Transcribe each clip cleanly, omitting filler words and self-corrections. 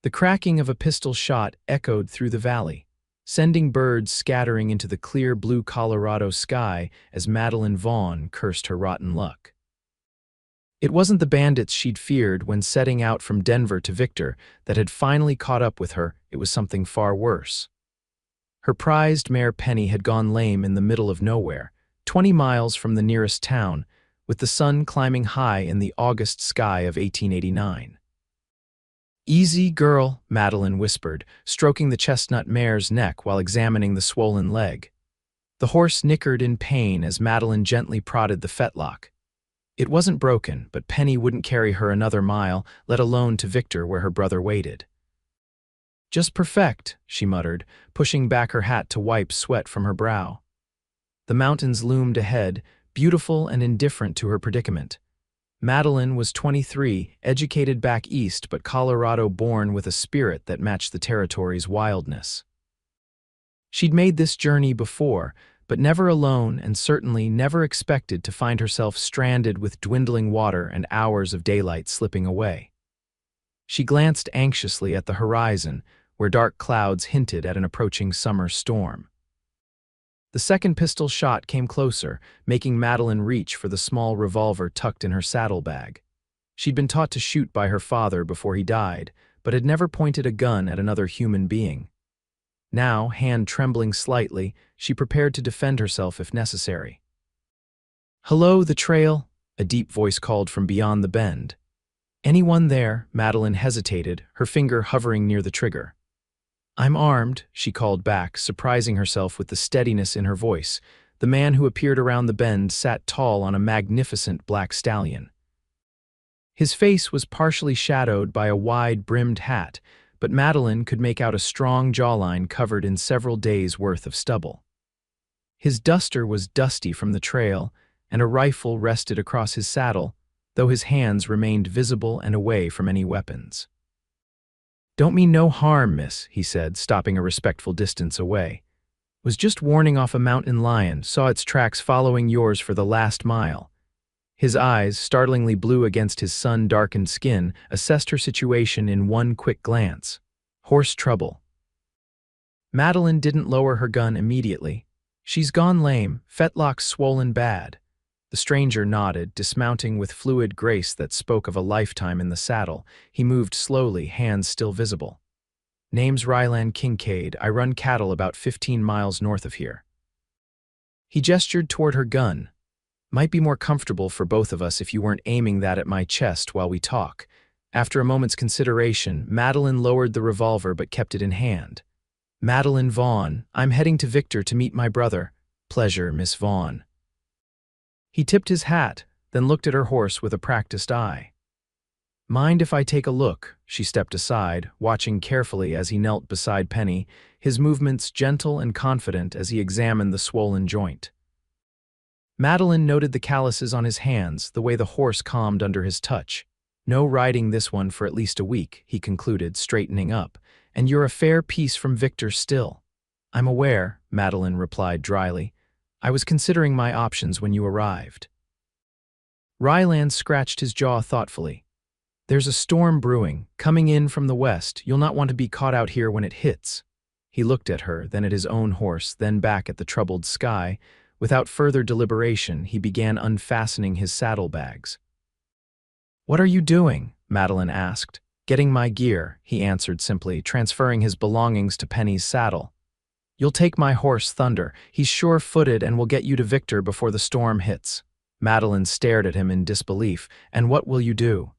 The cracking of a pistol shot echoed through the valley, sending birds scattering into the clear blue Colorado sky as Madeline Vaughn cursed her rotten luck. It wasn't the bandits she'd feared when setting out from Denver to Victor that had finally caught up with her. It was something far worse. Her prized mare Penny had gone lame in the middle of nowhere, 20 miles from the nearest town, with the sun climbing high in the August sky of 1889. "Easy, girl," Madeline whispered, stroking the chestnut mare's neck while examining the swollen leg. The horse nickered in pain as Madeline gently prodded the fetlock. It wasn't broken, but Penny wouldn't carry her another mile, let alone to Victor where her brother waited. "Just perfect," she muttered, pushing back her hat to wipe sweat from her brow. The mountains loomed ahead, beautiful and indifferent to her predicament. Madeline was 23, educated back east but Colorado-born with a spirit that matched the territory's wildness. She'd made this journey before, but never alone and certainly never expected to find herself stranded with dwindling water and hours of daylight slipping away. She glanced anxiously at the horizon, where dark clouds hinted at an approaching summer storm. The second pistol shot came closer, making Madeline reach for the small revolver tucked in her saddlebag. She'd been taught to shoot by her father before he died, but had never pointed a gun at another human being. Now, hand trembling slightly, she prepared to defend herself if necessary. "Hello, the trail," a deep voice called from beyond the bend. "Anyone there?" Madeline hesitated, her finger hovering near the trigger. "I'm armed," she called back, surprising herself with the steadiness in her voice. The man who appeared around the bend sat tall on a magnificent black stallion. His face was partially shadowed by a wide-brimmed hat, but Madeline could make out a strong jawline covered in several days' worth of stubble. His duster was dusty from the trail, and a rifle rested across his saddle, though his hands remained visible and away from any weapons. "Don't mean no harm, miss," he said, stopping a respectful distance away. "Was just warning off a mountain lion, saw its tracks following yours for the last mile." His eyes, startlingly blue against his sun-darkened skin, assessed her situation in one quick glance. Horse trouble. Madeline didn't lower her gun immediately. "She's gone lame, fetlock's swollen bad." The stranger nodded, dismounting with fluid grace that spoke of a lifetime in the saddle. He moved slowly, hands still visible. "Name's Ryland Kincaid. I run cattle about 15 miles north of here." He gestured toward her gun. "Might be more comfortable for both of us if you weren't aiming that at my chest while we talk." After a moment's consideration, Madeline lowered the revolver but kept it in hand. "Madeline Vaughn. I'm heading to Victor to meet my brother." "Pleasure, Miss Vaughn." He tipped his hat, then looked at her horse with a practiced eye. "Mind if I take a look?" She stepped aside, watching carefully as he knelt beside Penny, his movements gentle and confident as he examined the swollen joint. Madeline noted the calluses on his hands, the way the horse calmed under his touch. "No riding this one for at least a week," he concluded, straightening up. "And you're a fair piece from Victor still." "I'm aware," Madeline replied dryly. "I was considering my options when you arrived." Ryland scratched his jaw thoughtfully. "There's a storm brewing, coming in from the west. You'll not want to be caught out here when it hits." He looked at her, then at his own horse, then back at the troubled sky. Without further deliberation, he began unfastening his saddlebags. "What are you doing?" Madeline asked. "Getting my gear," he answered simply, transferring his belongings to Penny's saddle. "You'll take my horse, Thunder. He's sure-footed and will get you to Victor before the storm hits." Madeline stared at him in disbelief. "And what will you do?"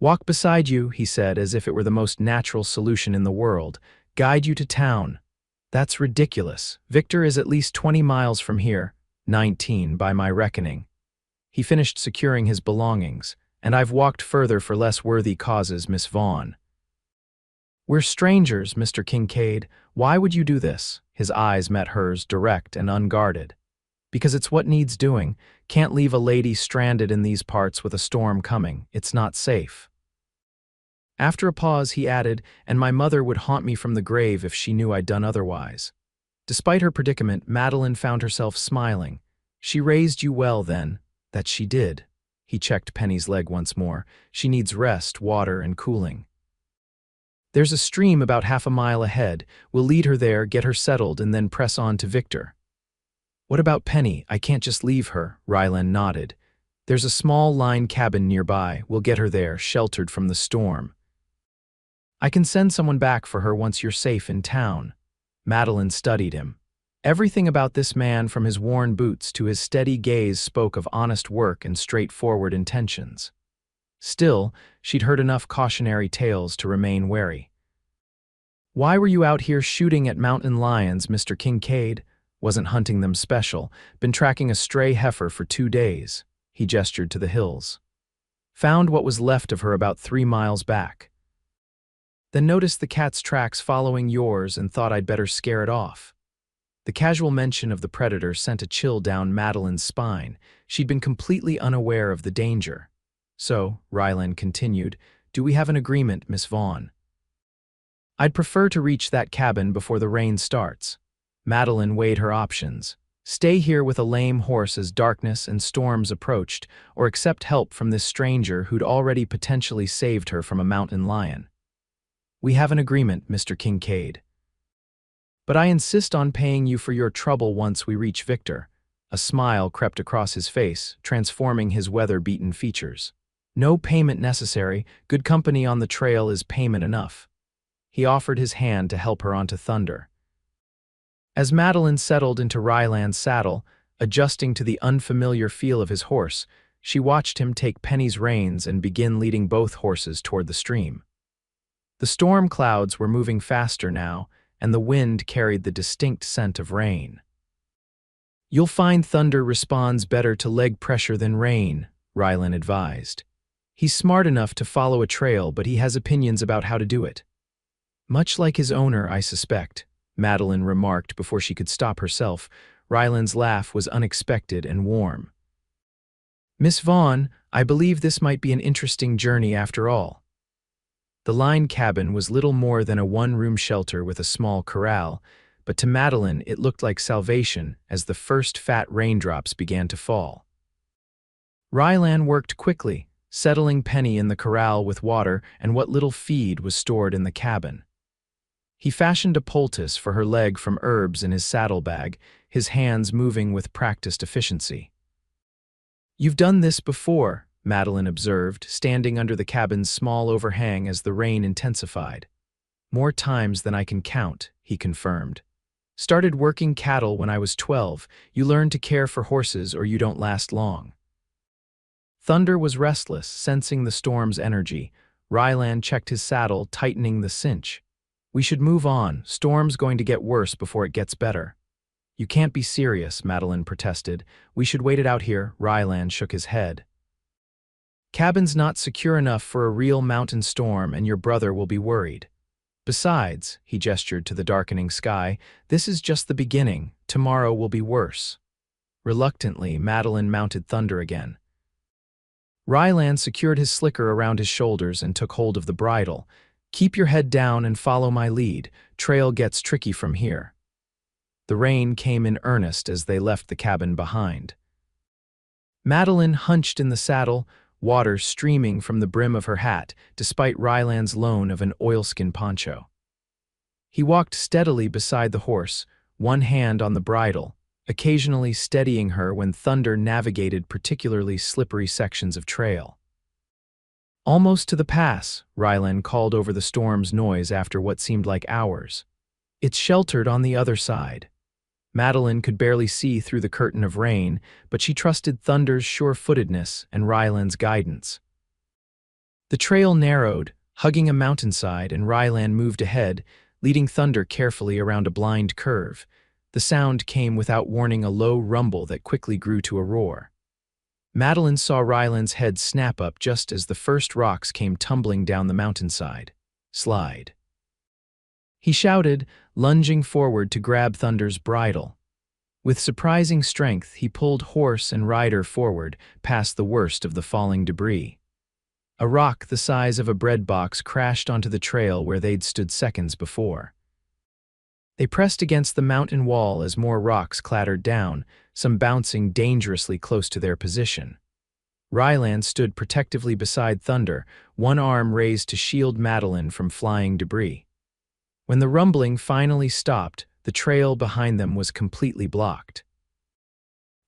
"Walk beside you," he said, as if it were the most natural solution in the world. "Guide you to town." "That's ridiculous. Victor is at least 20 miles from here. 19 by my reckoning." He finished securing his belongings. "And I've walked further for less worthy causes, Miss Vaughn." "We're strangers, Mr. Kincaid. Why would you do this?" His eyes met hers, direct and unguarded. "Because it's what needs doing. Can't leave a lady stranded in these parts with a storm coming. It's not safe." After a pause, he added, "And my mother would haunt me from the grave if she knew I'd done otherwise." Despite her predicament, Madeline found herself smiling. "She raised you well, then." "That she did." He checked Penny's leg once more. "She needs rest, water, and cooling." There's a stream about half a mile ahead. We'll lead her there, get her settled, and then press on to Victor. What about Penny? I can't just leave her, Rylan nodded. There's a small line cabin nearby. We'll get her there, sheltered from the storm. I can send someone back for her once you're safe in town. Madeline studied him. Everything about this man, from his worn boots to his steady gaze, spoke of honest work and straightforward intentions. Still, she'd heard enough cautionary tales to remain wary. Why were you out here shooting at mountain lions, Mr. Kincaid? Wasn't hunting them special. Been tracking a stray heifer for 2 days. He gestured to the hills. Found what was left of her about 3 miles back. Then noticed the cat's tracks following yours and thought I'd better scare it off. The casual mention of the predator sent a chill down Madeline's spine. She'd been completely unaware of the danger. So, Rylan continued, do we have an agreement, Miss Vaughn? I'd prefer to reach that cabin before the rain starts. Madeline weighed her options. Stay here with a lame horse as darkness and storms approached, or accept help from this stranger who'd already potentially saved her from a mountain lion. We have an agreement, Mr. Kincaid. But I insist on paying you for your trouble once we reach Victor. A smile crept across his face, transforming his weather-beaten features. No payment necessary. Good company on the trail is payment enough. He offered his hand to help her onto Thunder. As Madeline settled into Ryland's saddle, adjusting to the unfamiliar feel of his horse, she watched him take Penny's reins and begin leading both horses toward the stream. The storm clouds were moving faster now, and the wind carried the distinct scent of rain. You'll find Thunder responds better to leg pressure than rain, Rylan advised. He's smart enough to follow a trail, but he has opinions about how to do it. Much like his owner, I suspect, Madeline remarked before she could stop herself. Rylan's laugh was unexpected and warm. Miss Vaughn, I believe this might be an interesting journey after all. The line cabin was little more than a one-room shelter with a small corral, but to Madeline it looked like salvation as the first fat raindrops began to fall. Rylan worked quickly, settling Penny in the corral with water and what little feed was stored in the cabin. He fashioned a poultice for her leg from herbs in his saddlebag, his hands moving with practiced efficiency. You've done this before, Madeline observed, standing under the cabin's small overhang as the rain intensified. More times than I can count, he confirmed. Started working cattle when I was 12. You learn to care for horses or you don't last long. Thunder was restless, sensing the storm's energy. Rylan checked his saddle, tightening the cinch. We should move on. Storm's going to get worse before it gets better. You can't be serious, Madeline protested. We should wait it out here. Rylan shook his head. Cabin's not secure enough for a real mountain storm, and your brother will be worried. Besides, he gestured to the darkening sky, this is just the beginning. Tomorrow will be worse. Reluctantly, Madeline mounted Thunder again. Rylan secured his slicker around his shoulders and took hold of the bridle. Keep your head down and follow my lead. Trail gets tricky from here. The rain came in earnest as they left the cabin behind. Madeline hunched in the saddle, water streaming from the brim of her hat, despite Rylan's loan of an oilskin poncho. He walked steadily beside the horse, one hand on the bridle, occasionally steadying her when Thunder navigated particularly slippery sections of trail. Almost to the pass, Rylan called over the storm's noise after what seemed like hours. It's sheltered on the other side. Madeline could barely see through the curtain of rain, but she trusted Thunder's sure-footedness and Rylan's guidance. The trail narrowed, hugging a mountainside, and Rylan moved ahead, leading Thunder carefully around a blind curve. The sound came without warning, a low rumble that quickly grew to a roar. Madeline saw Rylan's head snap up just as the first rocks came tumbling down the mountainside. Slide. He shouted, lunging forward to grab Thunder's bridle. With surprising strength, he pulled horse and rider forward, past the worst of the falling debris. A rock the size of a bread box crashed onto the trail where they'd stood seconds before. They pressed against the mountain wall as more rocks clattered down, some bouncing dangerously close to their position. Ryland stood protectively beside Thunder, one arm raised to shield Madeline from flying debris. When the rumbling finally stopped, the trail behind them was completely blocked.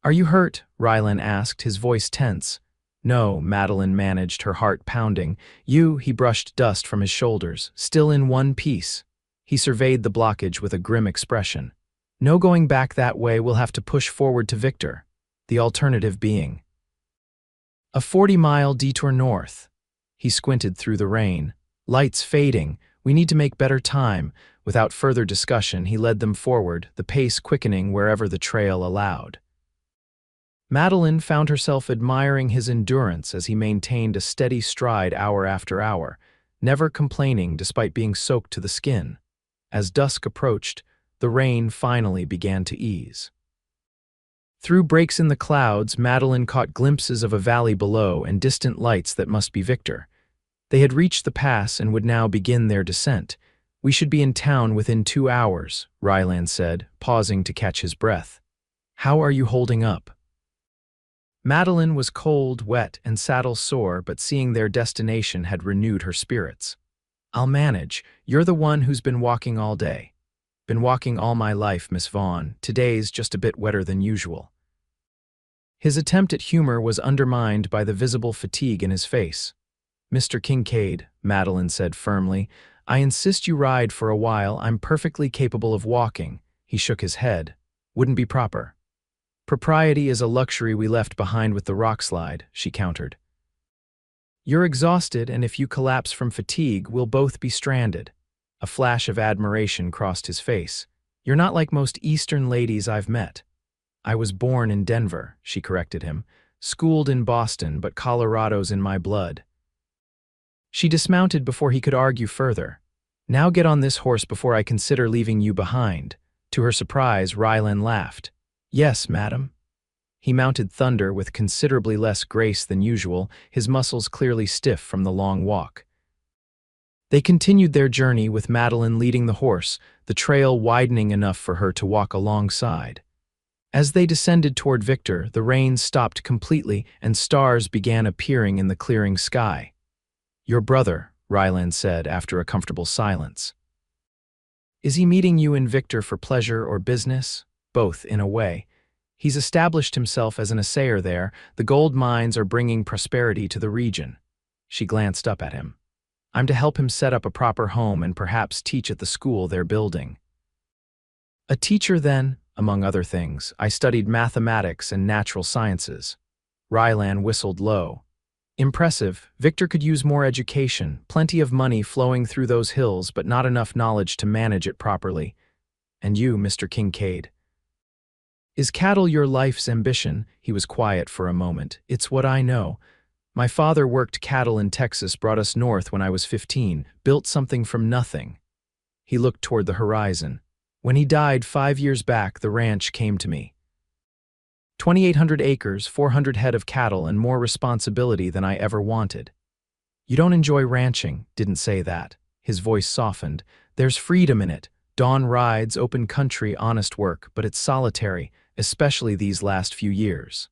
"Are you hurt?" Ryland asked, his voice tense. "No," Madeline managed, her heart pounding. "You," he brushed dust from his shoulders, "still in one piece." He surveyed the blockage with a grim expression. "No going back that way, we'll have to push forward to Victor. The alternative being a 40-mile detour north." He squinted through the rain. "Lights fading. We need to make better time." Without further discussion, he led them forward, the pace quickening wherever the trail allowed. Madeline found herself admiring his endurance as he maintained a steady stride hour after hour, never complaining despite being soaked to the skin. As dusk approached, the rain finally began to ease. Through breaks in the clouds, Madeline caught glimpses of a valley below and distant lights that must be Victor. They had reached the pass and would now begin their descent. "We should be in town within 2 hours, Ryland said, pausing to catch his breath. "How are you holding up?" Madeline was cold, wet, and saddle sore, but seeing their destination had renewed her spirits. "I'll manage. You're the one who's been walking all day." "Been walking all my life, Miss Vaughn. Today's just a bit wetter than usual." His attempt at humor was undermined by the visible fatigue in his face. "Mr. Kincaid," Madeline said firmly, "I insist you ride for a while. I'm perfectly capable of walking." He shook his head. "Wouldn't be proper." "Propriety is a luxury we left behind with the rockslide," she countered. "You're exhausted, and if you collapse from fatigue, we'll both be stranded." A flash of admiration crossed his face. "You're not like most Eastern ladies I've met." "I was born in Denver," she corrected him. "Schooled in Boston, but Colorado's in my blood." She dismounted before he could argue further. "Now get on this horse before I consider leaving you behind." To her surprise, Ryland laughed. "Yes, madam." He mounted Thunder with considerably less grace than usual, his muscles clearly stiff from the long walk. They continued their journey with Madeline leading the horse, the trail widening enough for her to walk alongside. As they descended toward Victor, the rain stopped completely and stars began appearing in the clearing sky. "Your brother," Ryland said after a comfortable silence. "Is he meeting you in Victor for pleasure or business?" "Both, in a way. He's established himself as an assayer there. The gold mines are bringing prosperity to the region." She glanced up at him. "I'm to help him set up a proper home and perhaps teach at the school they're building." "A teacher, then?" "Among other things, I studied mathematics and natural sciences." Ryland whistled low. "Impressive. Victor could use more education, plenty of money flowing through those hills, but not enough knowledge to manage it properly. And you, Mr. Kincaid. Is cattle your life's ambition?" He was quiet for a moment. "It's what I know. My father worked cattle in Texas, brought us north when I was 15, built something from nothing." He looked toward the horizon. "When he died 5 years back, the ranch came to me. 2,800 acres, 400 head of cattle, and more responsibility than I ever wanted." "You don't enjoy ranching." "Didn't say that." His voice softened. "There's freedom in it. Dawn rides, open country, honest work, but it's solitary, especially these last few years."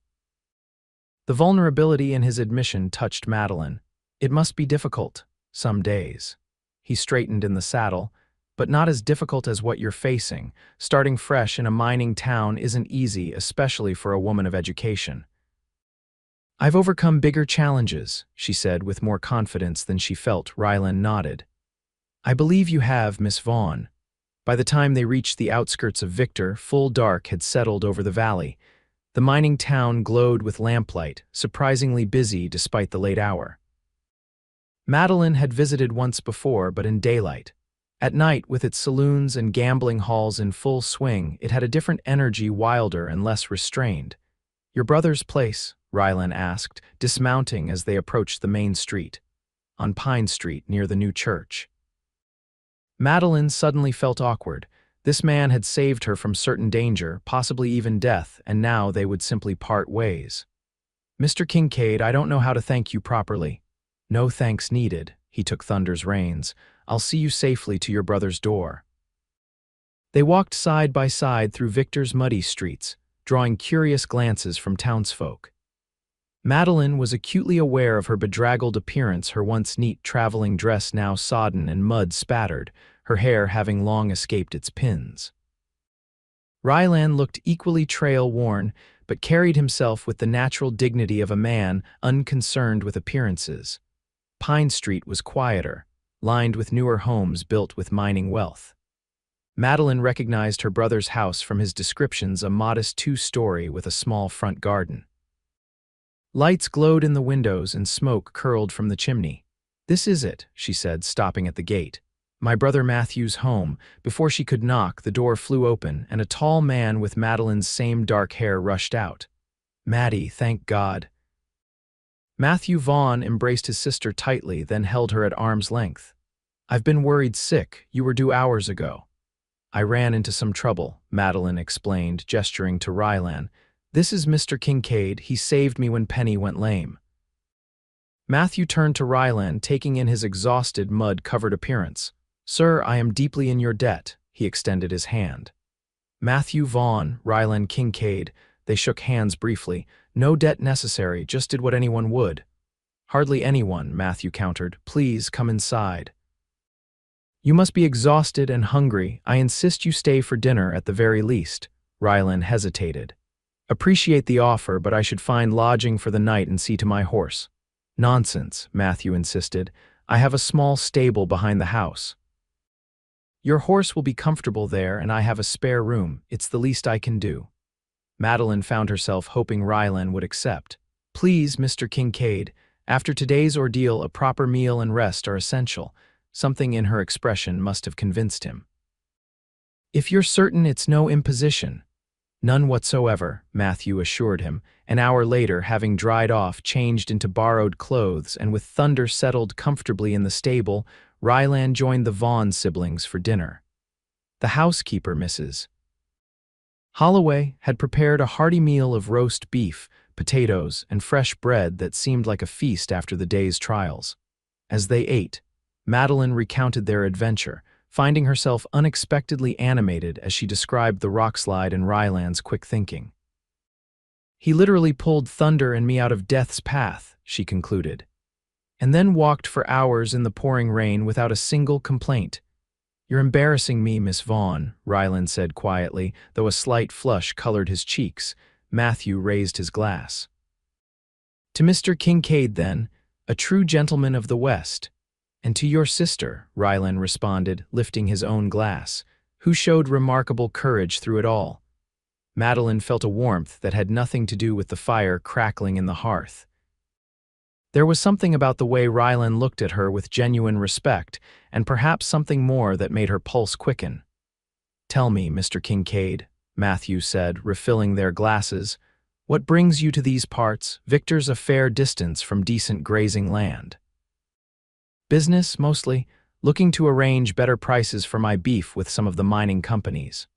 The vulnerability in his admission touched Madeline. "It must be difficult, some days." He straightened in the saddle. "But not as difficult as what you're facing. Starting fresh in a mining town isn't easy, especially for a woman of education." "I've overcome bigger challenges," she said with more confidence than she felt. Ryland nodded. "I believe you have, Miss Vaughn." By the time they reached the outskirts of Victor, full dark had settled over the valley. The mining town glowed with lamplight, surprisingly busy despite the late hour. Madeline had visited once before, but in daylight. At night, with its saloons and gambling halls in full swing, it had a different energy, wilder and less restrained. "Your brother's place?" Ryland asked, dismounting as they approached the main street. "On Pine Street, near the new church." Madeline suddenly felt awkward. This man had saved her from certain danger, possibly even death, and now they would simply part ways. "Mr. Kincaid, I don't know how to thank you properly." "No thanks needed." He took Thunder's reins. "I'll see you safely to your brother's door." They walked side by side through Victor's muddy streets, drawing curious glances from townsfolk. Madeline was acutely aware of her bedraggled appearance, her once neat traveling dress now sodden and mud-spattered, her hair having long escaped its pins. Rylan looked equally trail-worn, but carried himself with the natural dignity of a man unconcerned with appearances. Pine Street was quieter, lined with newer homes built with mining wealth. Madeline recognized her brother's house from his descriptions, a modest two-story with a small front garden. Lights glowed in the windows and smoke curled from the chimney. "This is it," she said, stopping at the gate. "My brother Matthew's home." Before she could knock, the door flew open, and a tall man with Madeline's same dark hair rushed out. "Maddie, thank God." Matthew Vaughn embraced his sister tightly, then held her at arm's length. "I've been worried sick. You were due hours ago." "I ran into some trouble," Madeline explained, gesturing to Rylan. "This is Mr. Kincaid. He saved me when Penny went lame." Matthew turned to Rylan, taking in his exhausted, mud-covered appearance. "Sir, I am deeply in your debt." He extended his hand. Matthew Vaughn, Rylan Kincaid. They shook hands briefly. "No debt necessary, just did what anyone would." "Hardly anyone," Matthew countered. "Please, come inside." "You must be exhausted and hungry. I insist you stay for dinner at the very least." Rylan hesitated. "Appreciate the offer, but I should find lodging for the night and see to my horse." "Nonsense," Matthew insisted. "I have a small stable behind the house." "Your horse will be comfortable there, and I have a spare room. It's the least I can do." Madeline found herself hoping Rylan would accept. "Please, Mr. Kincaid, after today's ordeal, a proper meal and rest are essential." Something in her expression must have convinced him. "If you're certain it's no imposition." "None whatsoever," Matthew assured him. An hour later, having dried off, changed into borrowed clothes, and with Thunder settled comfortably in the stable, Rylan joined the Vaughn siblings for dinner. The housekeeper, Mrs. Holloway, had prepared a hearty meal of roast beef, potatoes, and fresh bread that seemed like a feast after the day's trials. As they ate, Madeline recounted their adventure, finding herself unexpectedly animated as she described the rockslide and Rylan's quick thinking. "He literally pulled Thunder and me out of death's path," she concluded, "and then walked for hours in the pouring rain without a single complaint." "You're embarrassing me, Miss Vaughn," Rylan said quietly, though a slight flush colored his cheeks. Matthew raised his glass. "To Mr. Kincaid, then, a true gentleman of the West." "And to your sister," Rylan responded, lifting his own glass, "who showed remarkable courage through it all." Madeline felt a warmth that had nothing to do with the fire crackling in the hearth. There was something about the way Rylan looked at her with genuine respect, and perhaps something more that made her pulse quicken. "Tell me, Mr. Kincaid," Matthew said, refilling their glasses, "what brings you to these parts? Victor's a fair distance from decent grazing land." "Business, mostly. Looking to arrange better prices for my beef with some of the mining companies."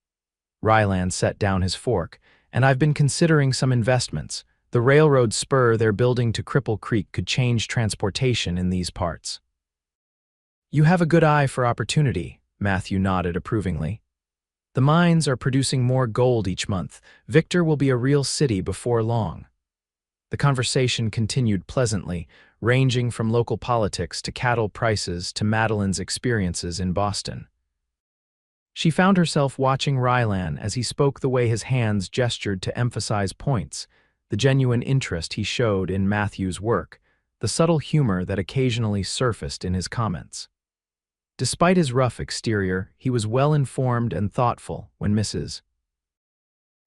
Rylan set down his fork. "And I've been considering some investments. The railroad spur they're building to Cripple Creek could change transportation in these parts." "You have a good eye for opportunity," Matthew nodded approvingly. "The mines are producing more gold each month. Victor will be a real city before long." The conversation continued pleasantly, ranging from local politics to cattle prices to Madeline's experiences in Boston. She found herself watching Rylan as he spoke, the way his hands gestured to emphasize points, the genuine interest he showed in Matthew's work, the subtle humor that occasionally surfaced in his comments. Despite his rough exterior, he was well-informed and thoughtful. When Mrs.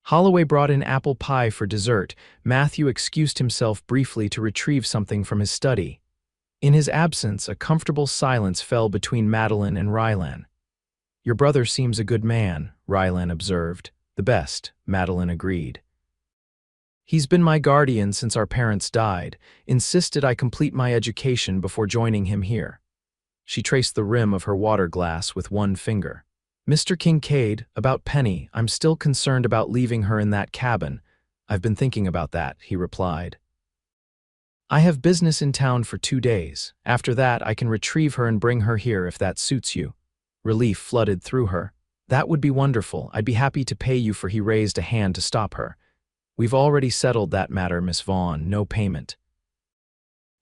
Holloway brought in apple pie for dessert, Matthew excused himself briefly to retrieve something from his study. In his absence, a comfortable silence fell between Madeline and Rylan. "Your brother seems a good man," Rylan observed. "The best," Madeline agreed. "He's been my guardian since our parents died, insisted I complete my education before joining him here." She traced the rim of her water glass with one finger. "Mr. Kincaid, about Penny, I'm still concerned about leaving her in that cabin." "I've been thinking about that," he replied. "I have business in town for 2 days. After that, I can retrieve her and bring her here if that suits you." Relief flooded through her. "That would be wonderful. I'd be happy to pay you for." He raised a hand to stop her. We've already settled that matter, Miss Vaughn, no payment.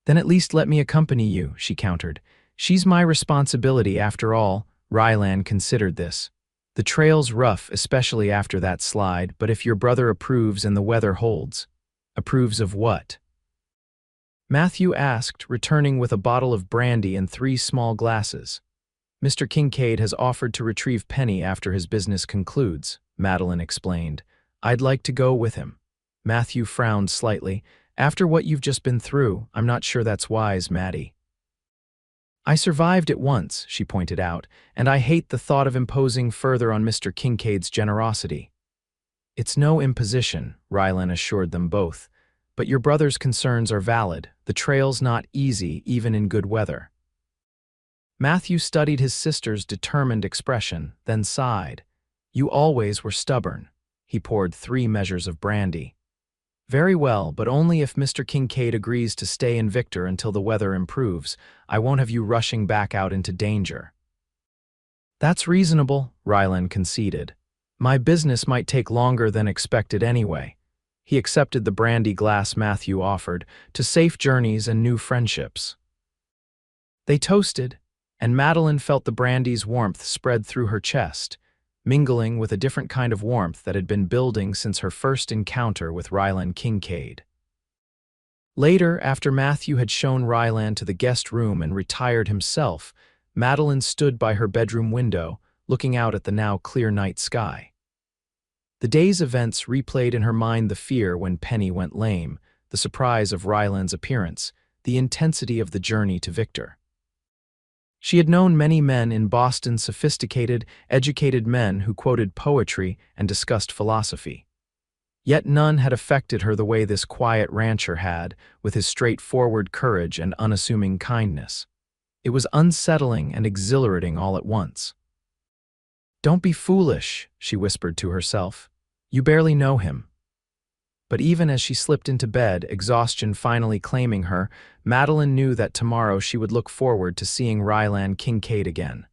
Then at least let me accompany you, she countered. She's my responsibility after all. Rylan considered this. The trail's rough, especially after that slide, but if your brother approves and the weather holds. Approves of what? Matthew asked, returning with a bottle of brandy and 3 small glasses. Mr. Kincaid has offered to retrieve Penny after his business concludes, Madeline explained. I'd like to go with him. Matthew frowned slightly. After what you've just been through, I'm not sure that's wise, Maddie. I survived it once, she pointed out, and I hate the thought of imposing further on Mr. Kincaid's generosity. It's no imposition, Rylan assured them both. But your brother's concerns are valid. The trail's not easy, even in good weather. Matthew studied his sister's determined expression, then sighed. You always were stubborn. He poured 3 measures of brandy. Very well, but only if Mr. Kincaid agrees to stay in Victor until the weather improves. I won't have you rushing back out into danger. That's reasonable, Rylan conceded. My business might take longer than expected anyway. He accepted the brandy glass Matthew offered, to safe journeys and new friendships. They toasted, and Madeline felt the brandy's warmth spread through her chest, mingling with a different kind of warmth that had been building since her first encounter with Rylan Kincaid. Later, after Matthew had shown Rylan to the guest room and retired himself, Madeline stood by her bedroom window, looking out at the now clear night sky. The day's events replayed in her mind the fear when Penny went lame, the surprise of Rylan's appearance, the intensity of the journey to Victor. She had known many men in Boston, sophisticated, educated men who quoted poetry and discussed philosophy. Yet none had affected her the way this quiet rancher had, with his straightforward courage and unassuming kindness. It was unsettling and exhilarating all at once. Don't be foolish, she whispered to herself. You barely know him. But even as she slipped into bed, exhaustion finally claiming her, Madeline knew that tomorrow she would look forward to seeing Rylan Kincaid again.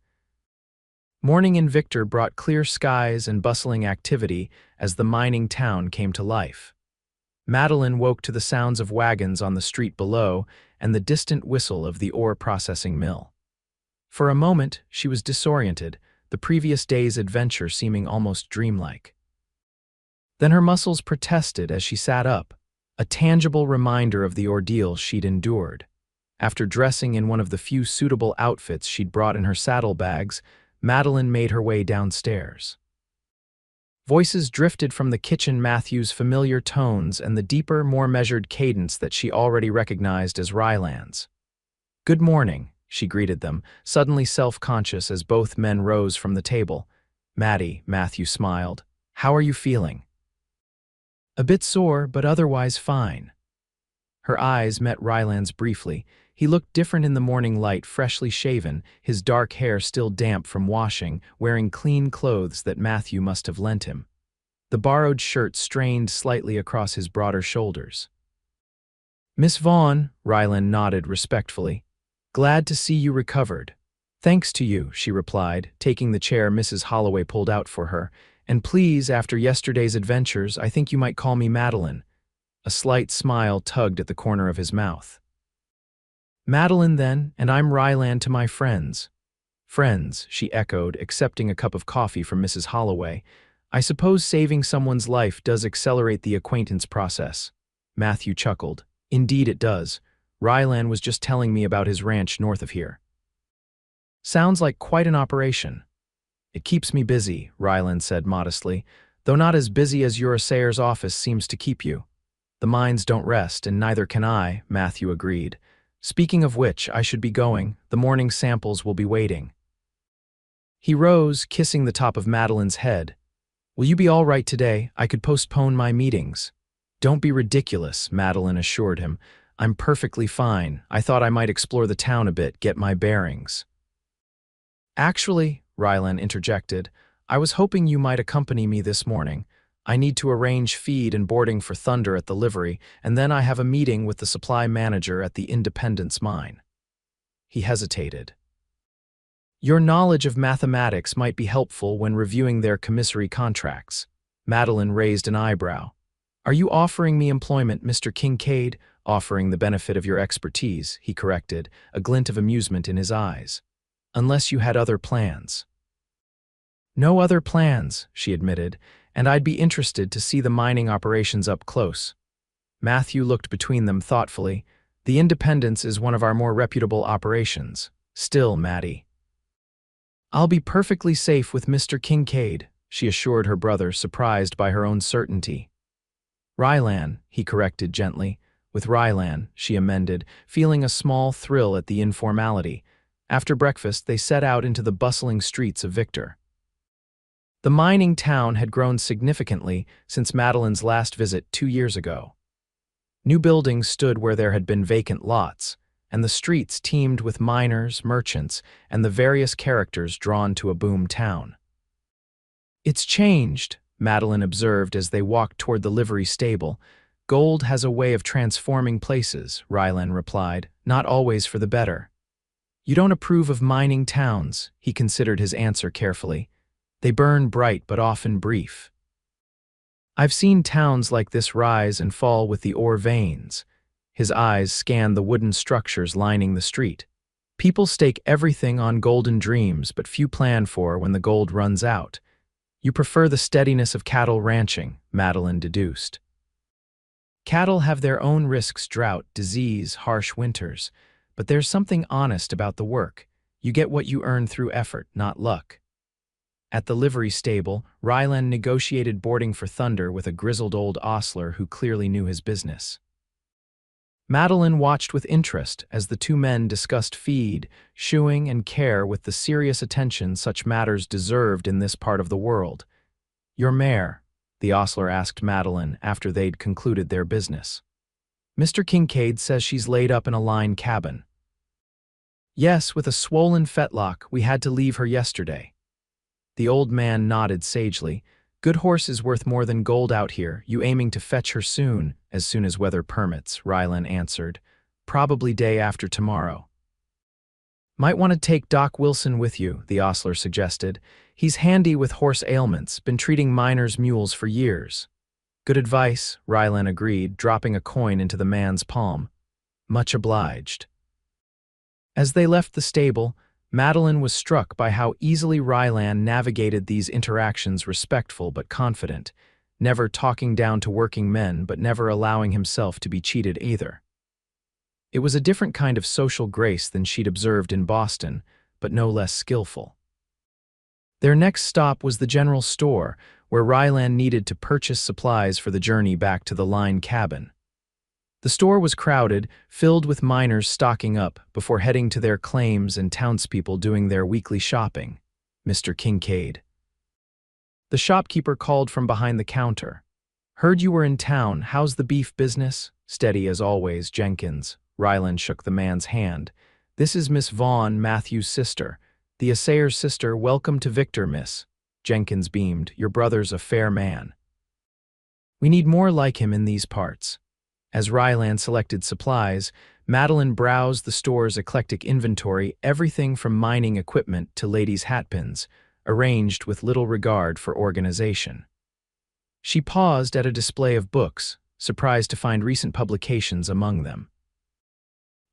Morning in Victor brought clear skies and bustling activity as the mining town came to life. Madeline woke to the sounds of wagons on the street below and the distant whistle of the ore processing mill. For a moment, she was disoriented, the previous day's adventure seeming almost dreamlike. Then her muscles protested as she sat up, a tangible reminder of the ordeal she'd endured. After dressing in one of the few suitable outfits she'd brought in her saddlebags, Madeline made her way downstairs. Voices drifted from the kitchen, Matthew's familiar tones and the deeper, more measured cadence that she already recognized as Rylan's. Good morning, she greeted them, suddenly self-conscious as both men rose from the table. Maddie, Matthew smiled. How are you feeling? A bit sore, but otherwise fine. Her eyes met Rylan's briefly. He looked different in the morning light, freshly shaven, his dark hair still damp from washing, wearing clean clothes that Matthew must have lent him. The borrowed shirt strained slightly across his broader shoulders. Miss Vaughn, Rylan nodded respectfully. Glad to see you recovered. Thanks to you, she replied, taking the chair Mrs. Holloway pulled out for her. And please, after yesterday's adventures, I think you might call me Madeline. A slight smile tugged at the corner of his mouth. Madeline, then, and I'm Rylan to my friends. Friends, she echoed, accepting a cup of coffee from Mrs. Holloway. I suppose saving someone's life does accelerate the acquaintance process. Matthew chuckled. Indeed it does. Rylan was just telling me about his ranch north of here. Sounds like quite an operation. It keeps me busy, Rylan said modestly, though not as busy as your assayer's office seems to keep you. The mines don't rest, and neither can I, Matthew agreed. Speaking of which, I should be going. The morning samples will be waiting. He rose, kissing the top of Madeline's head. Will you be all right today? I could postpone my meetings. Don't be ridiculous, Madeline assured him. I'm perfectly fine. I thought I might explore the town a bit, get my bearings. Actually, Rylan interjected, I was hoping you might accompany me this morning. I need to arrange feed and boarding for Thunder at the livery, and then I have a meeting with the supply manager at the Independence mine. He hesitated. Your knowledge of mathematics might be helpful when reviewing their commissary contracts. Madeline raised an eyebrow. Are you offering me employment, Mr. Kincaid? Offering the benefit of your expertise, he corrected, a glint of amusement in his eyes. Unless you had other plans. No other plans, she admitted, and I'd be interested to see the mining operations up close. Matthew looked between them thoughtfully. The Independence is one of our more reputable operations. Still, Maddie. I'll be perfectly safe with Mr. Kincaid, she assured her brother, surprised by her own certainty. Rylan, he corrected gently. With Rylan, she amended, feeling a small thrill at the informality. After breakfast, they set out into the bustling streets of Victor. The mining town had grown significantly since Madeline's last visit 2 years ago. New buildings stood where there had been vacant lots, and the streets teemed with miners, merchants, and the various characters drawn to a boom town. It's changed, Madeline observed as they walked toward the livery stable. Gold has a way of transforming places, Rylan replied, not always for the better. You don't approve of mining towns, he considered his answer carefully. They burn bright but often brief. I've seen towns like this rise and fall with the ore veins. His eyes scanned the wooden structures lining the street. People stake everything on golden dreams, but few plan for when the gold runs out. You prefer the steadiness of cattle ranching, Madeline deduced. Cattle have their own risks: drought, disease, harsh winters. But there's something honest about the work. You get what you earn through effort, not luck. At the livery stable, Rylan negotiated boarding for Thunder with a grizzled old ostler who clearly knew his business. Madeline watched with interest as the two men discussed feed, shoeing, and care with the serious attention such matters deserved in this part of the world. Your mare, the ostler asked Madeline after they'd concluded their business. Mr. Kincaid says she's laid up in a line cabin. Yes, with a swollen fetlock. We had to leave her yesterday. The old man nodded sagely. Good horse is worth more than gold out here. You aiming to fetch her soon as weather permits, Rylan answered. Probably day after tomorrow. Might want to take Doc Wilson with you, the ostler suggested. He's handy with horse ailments, been treating miners' mules for years. Good advice, Rylan agreed, dropping a coin into the man's palm. Much obliged. As they left the stable, Madeline was struck by how easily Rylan navigated these interactions, respectful but confident, never talking down to working men but never allowing himself to be cheated either. It was a different kind of social grace than she'd observed in Boston, but no less skillful. Their next stop was the general store, where Rylan needed to purchase supplies for the journey back to the line cabin. The store was crowded, filled with miners stocking up before heading to their claims and townspeople doing their weekly shopping. Mr. Kincaid. The shopkeeper called from behind the counter. Heard you were in town. How's the beef business? Steady as always, Jenkins. Rylan shook the man's hand. This is Miss Vaughn, Matthew's sister. The assayer's sister. Welcome to Victor, miss. Jenkins beamed. Your brother's a fair man. We need more like him in these parts. As Rylan selected supplies, Madeline browsed the store's eclectic inventory, everything from mining equipment to ladies' hatpins, arranged with little regard for organization. She paused at a display of books, surprised to find recent publications among them.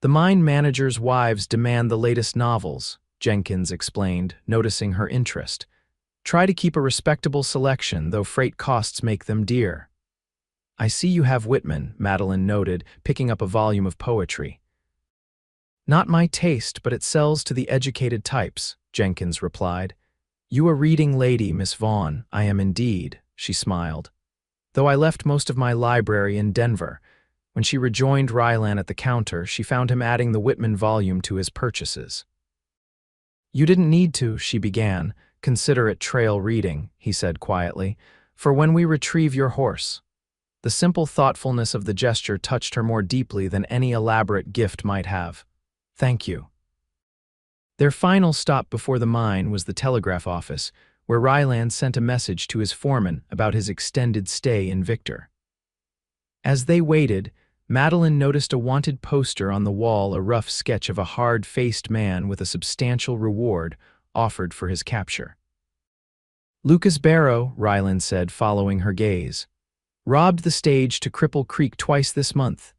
The mine managers' wives demand the latest novels, Jenkins explained, noticing her interest. Try to keep a respectable selection, though freight costs make them dear. I see you have Whitman, Madeline noted, picking up a volume of poetry. Not my taste, but it sells to the educated types, Jenkins replied. You a reading lady, Miss Vaughn. I am indeed, she smiled. Though I left most of my library in Denver. When she rejoined Rylan at the counter, she found him adding the Whitman volume to his purchases. You didn't need to, she began. Consider it trail reading, he said quietly, for when we retrieve your horse. The simple thoughtfulness of the gesture touched her more deeply than any elaborate gift might have. Thank you. Their final stop before the mine was the telegraph office, where Rylan sent a message to his foreman about his extended stay in Victor. As they waited, Madeline noticed a wanted poster on the wall, a rough sketch of a hard-faced man with a substantial reward offered for his capture. Lucas Barrow, Rylan said, following her gaze. Robbed the stage to Cripple Creek twice this month.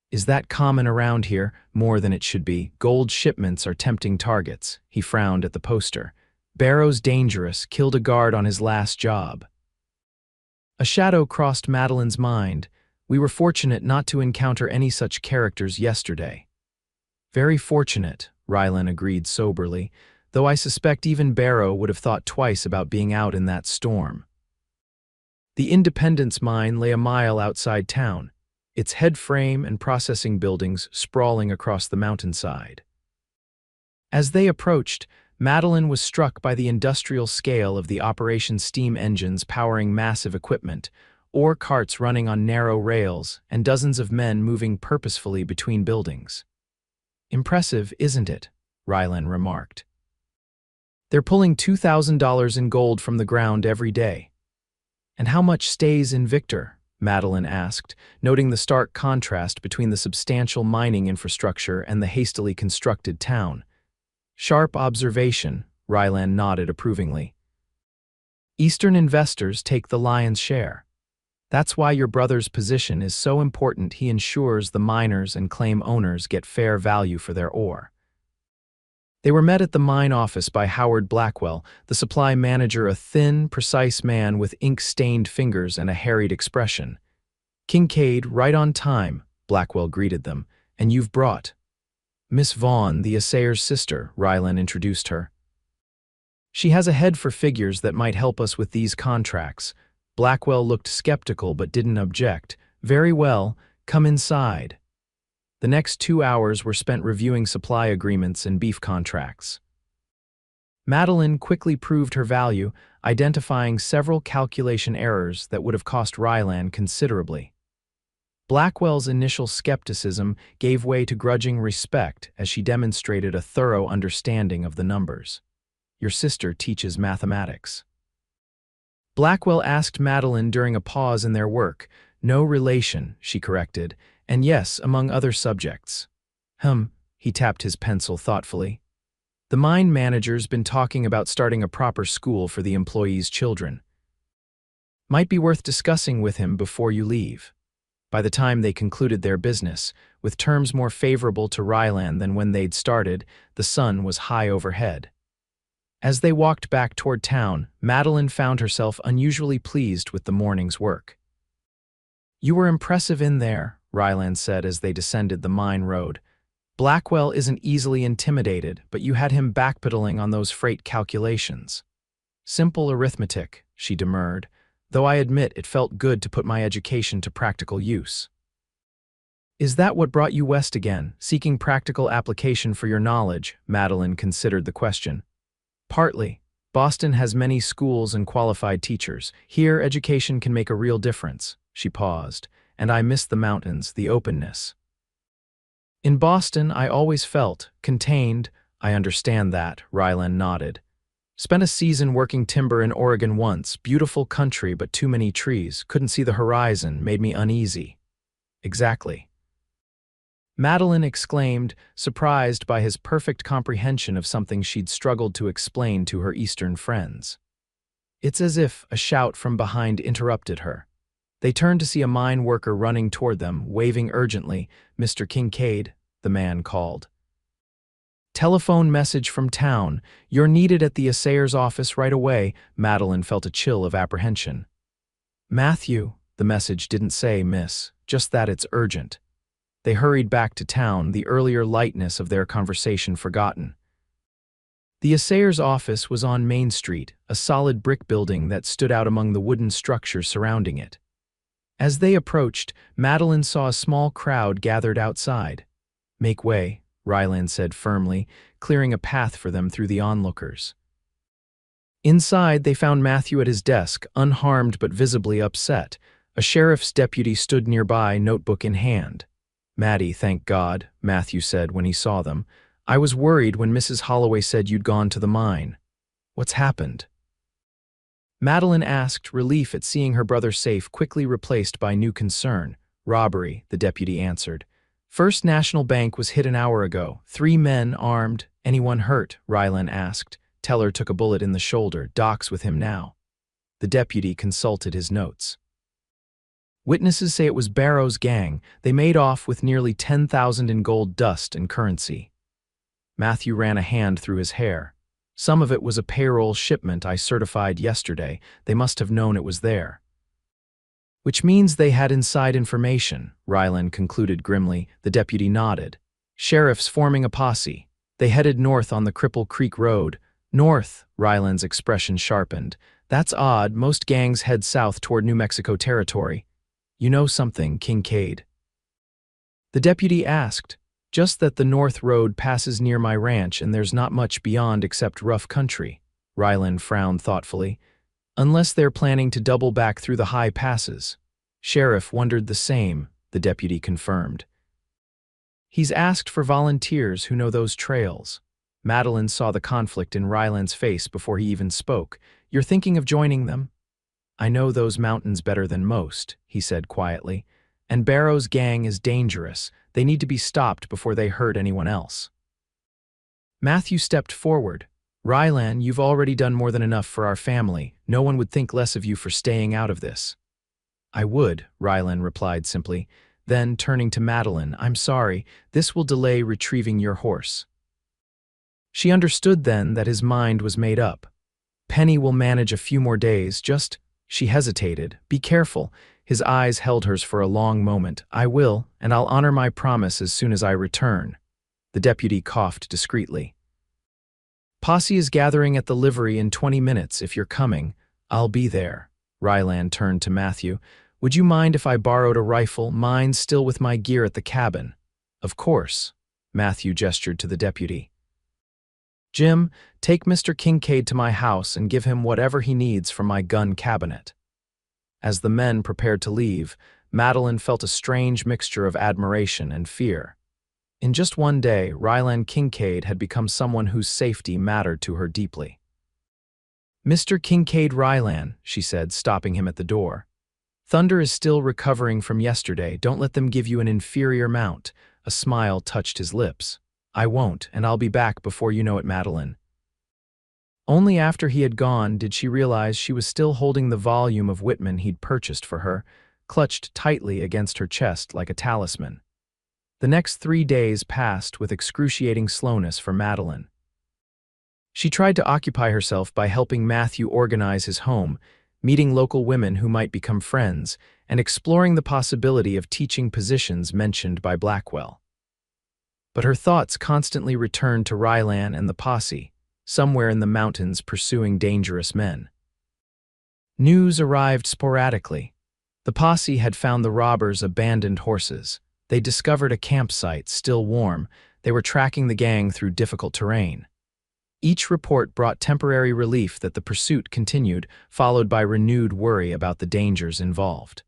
Is that common around here? More than it should be. Gold shipments are tempting targets. He frowned at the poster. Barrow's dangerous, killed a guard on his last job. A shadow crossed Madeline's mind. We were fortunate not to encounter any such characters yesterday. Very fortunate, Rylan agreed soberly, though I suspect even Barrow would have thought twice about being out in that storm. The Independence mine lay a mile outside town, its head frame and processing buildings sprawling across the mountainside. As they approached, Madeline was struck by the industrial scale of the operation's steam engines powering massive equipment, ore carts running on narrow rails, and dozens of men moving purposefully between buildings. Impressive, isn't it? Rylan remarked. They're pulling $2,000 in gold from the ground every day. And how much stays in Victor? Madeline asked, noting the stark contrast between the substantial mining infrastructure and the hastily constructed town. Sharp observation, Rylan nodded approvingly. Eastern investors take the lion's share. That's why your brother's position is so important. He ensures the miners and claim owners get fair value for their ore. They were met at the mine office by Howard Blackwell, the supply manager, a thin, precise man with ink-stained fingers and a harried expression. Kincaid, right on time, Blackwell greeted them, and you've brought Miss Vaughn, the assayer's sister, Rylan introduced her. She has a head for figures that might help us with these contracts. Blackwell looked skeptical but didn't object. Very well, come inside. The next 2 hours were spent reviewing supply agreements and beef contracts. Madeline quickly proved her value, identifying several calculation errors that would have cost Rylan considerably. Blackwell's initial skepticism gave way to grudging respect as she demonstrated a thorough understanding of the numbers. Your sister teaches mathematics. Blackwell asked Madeline during a pause in their work. No relation, she corrected, and yes, among other subjects. He tapped his pencil thoughtfully. The mine manager's been talking about starting a proper school for the employees' children. Might be worth discussing with him before you leave. By the time they concluded their business, with terms more favorable to Rylan than when they'd started, the sun was high overhead. As they walked back toward town, Madeline found herself unusually pleased with the morning's work. You were impressive in there, Rylan said as they descended the mine road. Blackwell isn't easily intimidated, but you had him backpedaling on those freight calculations. Simple arithmetic, she demurred, though I admit it felt good to put my education to practical use. Is that what brought you west again, seeking practical application for your knowledge? Madeline considered the question. Partly. Boston has many schools and qualified teachers. Here, education can make a real difference. She paused, and I miss the mountains, the openness. In Boston, I always felt contained. I understand that, Rylan nodded. Spent a season working timber in Oregon once. Beautiful country, but too many trees. Couldn't see the horizon, made me uneasy. Exactly. Madeline exclaimed, surprised by his perfect comprehension of something she'd struggled to explain to her Eastern friends. It's as if a shout from behind interrupted her. They turned to see a mine worker running toward them, waving urgently. Mr. Kincaid, the man called. Telephone message from town. You're needed at the assayer's office right away. Madeline felt a chill of apprehension. Matthew, the message didn't say, miss, just that it's urgent. They hurried back to town, the earlier lightness of their conversation forgotten. The assayer's office was on Main Street, a solid brick building that stood out among the wooden structures surrounding it. As they approached, Madeline saw a small crowd gathered outside. Make way, Rylan said firmly, clearing a path for them through the onlookers. Inside, they found Matthew at his desk, unharmed but visibly upset. A sheriff's deputy stood nearby, notebook in hand. Maddie, thank God, Matthew said when he saw them. I was worried when Mrs. Holloway said you'd gone to the mine. What's happened? Madeline asked, relief at seeing her brother safe quickly replaced by new concern. Robbery, the deputy answered. First National Bank was hit an hour ago. 3 men armed. Anyone hurt? Rylan asked. Teller took a bullet in the shoulder. Doc's with him now. The deputy consulted his notes. Witnesses say it was Barrow's gang. They made off with nearly 10,000 in gold dust and currency. Matthew ran a hand through his hair. Some of it was a payroll shipment I certified yesterday. They must have known it was there. Which means they had inside information, Ryland concluded grimly. The deputy nodded. Sheriffs forming a posse. They headed north on the Cripple Creek Road. North, Ryland's expression sharpened. That's odd. Most gangs head south toward New Mexico territory. You know something, Kincaid? The deputy asked. Just that the North Road passes near my ranch and there's not much beyond except rough country. Ryland frowned thoughtfully. Unless they're planning to double back through the high passes. Sheriff wondered the same, the deputy confirmed. He's asked for volunteers who know those trails. Madeline saw the conflict in Ryland's face before he even spoke. You're thinking of joining them? I know those mountains better than most, he said quietly. And Barrow's gang is dangerous. They need to be stopped before they hurt anyone else. Matthew stepped forward. Ryland, you've already done more than enough for our family. No one would think less of you for staying out of this. I would, Ryland replied simply. Then, turning to Madeline, I'm sorry, this will delay retrieving your horse. She understood then that his mind was made up. Penny will manage a few more days, She hesitated. Be careful. His eyes held hers for a long moment. I will, and I'll honor my promise as soon as I return. The deputy coughed discreetly. Posse is gathering at the livery in 20 minutes. If you're coming, I'll be there. Ryland turned to Matthew. Would you mind if I borrowed a rifle? Mine's still with my gear at the cabin. Of course. Matthew gestured to the deputy. Jim, take Mr. Kincaid to my house and give him whatever he needs from my gun cabinet. As the men prepared to leave, Madeline felt a strange mixture of admiration and fear. In just one day, Ryland Kincaid had become someone whose safety mattered to her deeply. Mr. Kincaid Ryland, she said, stopping him at the door. Thunder is still recovering from yesterday. Don't let them give you an inferior mount. A smile touched his lips. I won't, and I'll be back before you know it, Madeline. Only after he had gone did she realize she was still holding the volume of Whitman he'd purchased for her, clutched tightly against her chest like a talisman. The next 3 days passed with excruciating slowness for Madeline. She tried to occupy herself by helping Matthew organize his home, meeting local women who might become friends, and exploring the possibility of teaching positions mentioned by Blackwell. But her thoughts constantly returned to Ryland and the posse, somewhere in the mountains pursuing dangerous men. News arrived sporadically. The posse had found the robbers' abandoned horses. They discovered a campsite, still warm. They were tracking the gang through difficult terrain. Each report brought temporary relief that the pursuit continued, followed by renewed worry about the dangers involved.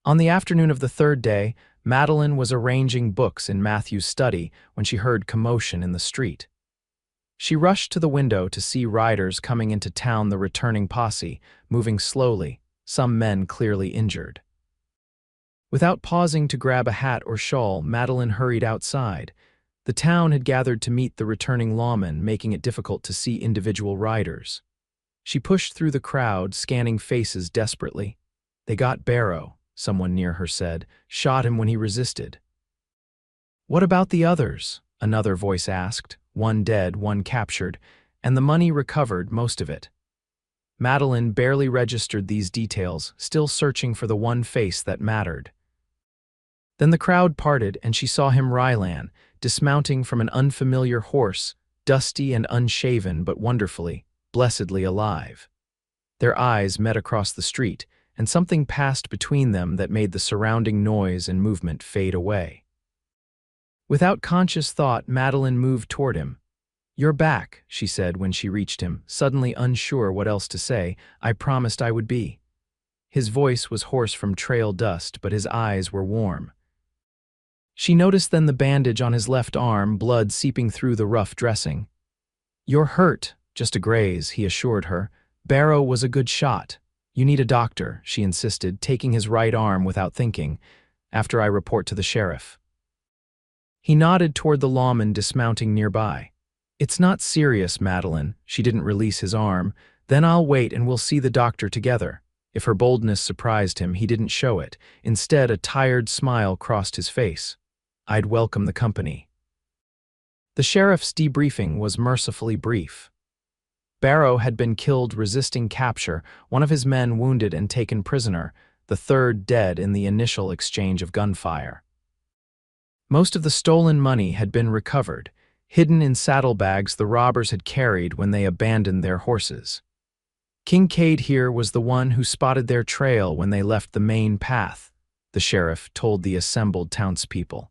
On the afternoon of the third day, Madeline was arranging books in Matthew's study when she heard commotion in the street. She rushed to the window to see riders coming into town, the returning posse, moving slowly, some men clearly injured. Without pausing to grab a hat or shawl, Madeline hurried outside. The town had gathered to meet the returning lawmen, making it difficult to see individual riders. She pushed through the crowd, scanning faces desperately. They got Barrow, someone near her said, shot him when he resisted. What about the others? Another voice asked. One dead, one captured, and the money recovered, most of it. Madeline barely registered these details, still searching for the one face that mattered. Then the crowd parted and she saw him, Ryland, dismounting from an unfamiliar horse, dusty and unshaven but wonderfully, blessedly alive. Their eyes met across the street, and something passed between them that made the surrounding noise and movement fade away. Without conscious thought, Madeline moved toward him. You're back, she said when she reached him, suddenly unsure what else to say. I promised I would be. His voice was hoarse from trail dust, but his eyes were warm. She noticed then the bandage on his left arm, blood seeping through the rough dressing. You're hurt, just a graze, he assured her. Barrow was a good shot. You need a doctor, she insisted, taking his right arm without thinking, after I report to the sheriff. He nodded toward the lawman dismounting nearby. It's not serious, Madeline. She didn't release his arm. Then I'll wait and we'll see the doctor together. If her boldness surprised him, he didn't show it. Instead, a tired smile crossed his face. "I'd welcome the company." The sheriff's debriefing was mercifully brief. Barrow had been killed resisting capture, one of his men wounded and taken prisoner, the third dead in the initial exchange of gunfire. Most of the stolen money had been recovered, hidden in saddlebags the robbers had carried when they abandoned their horses. Kincaid here was the one who spotted their trail when they left the main path, the sheriff told the assembled townspeople.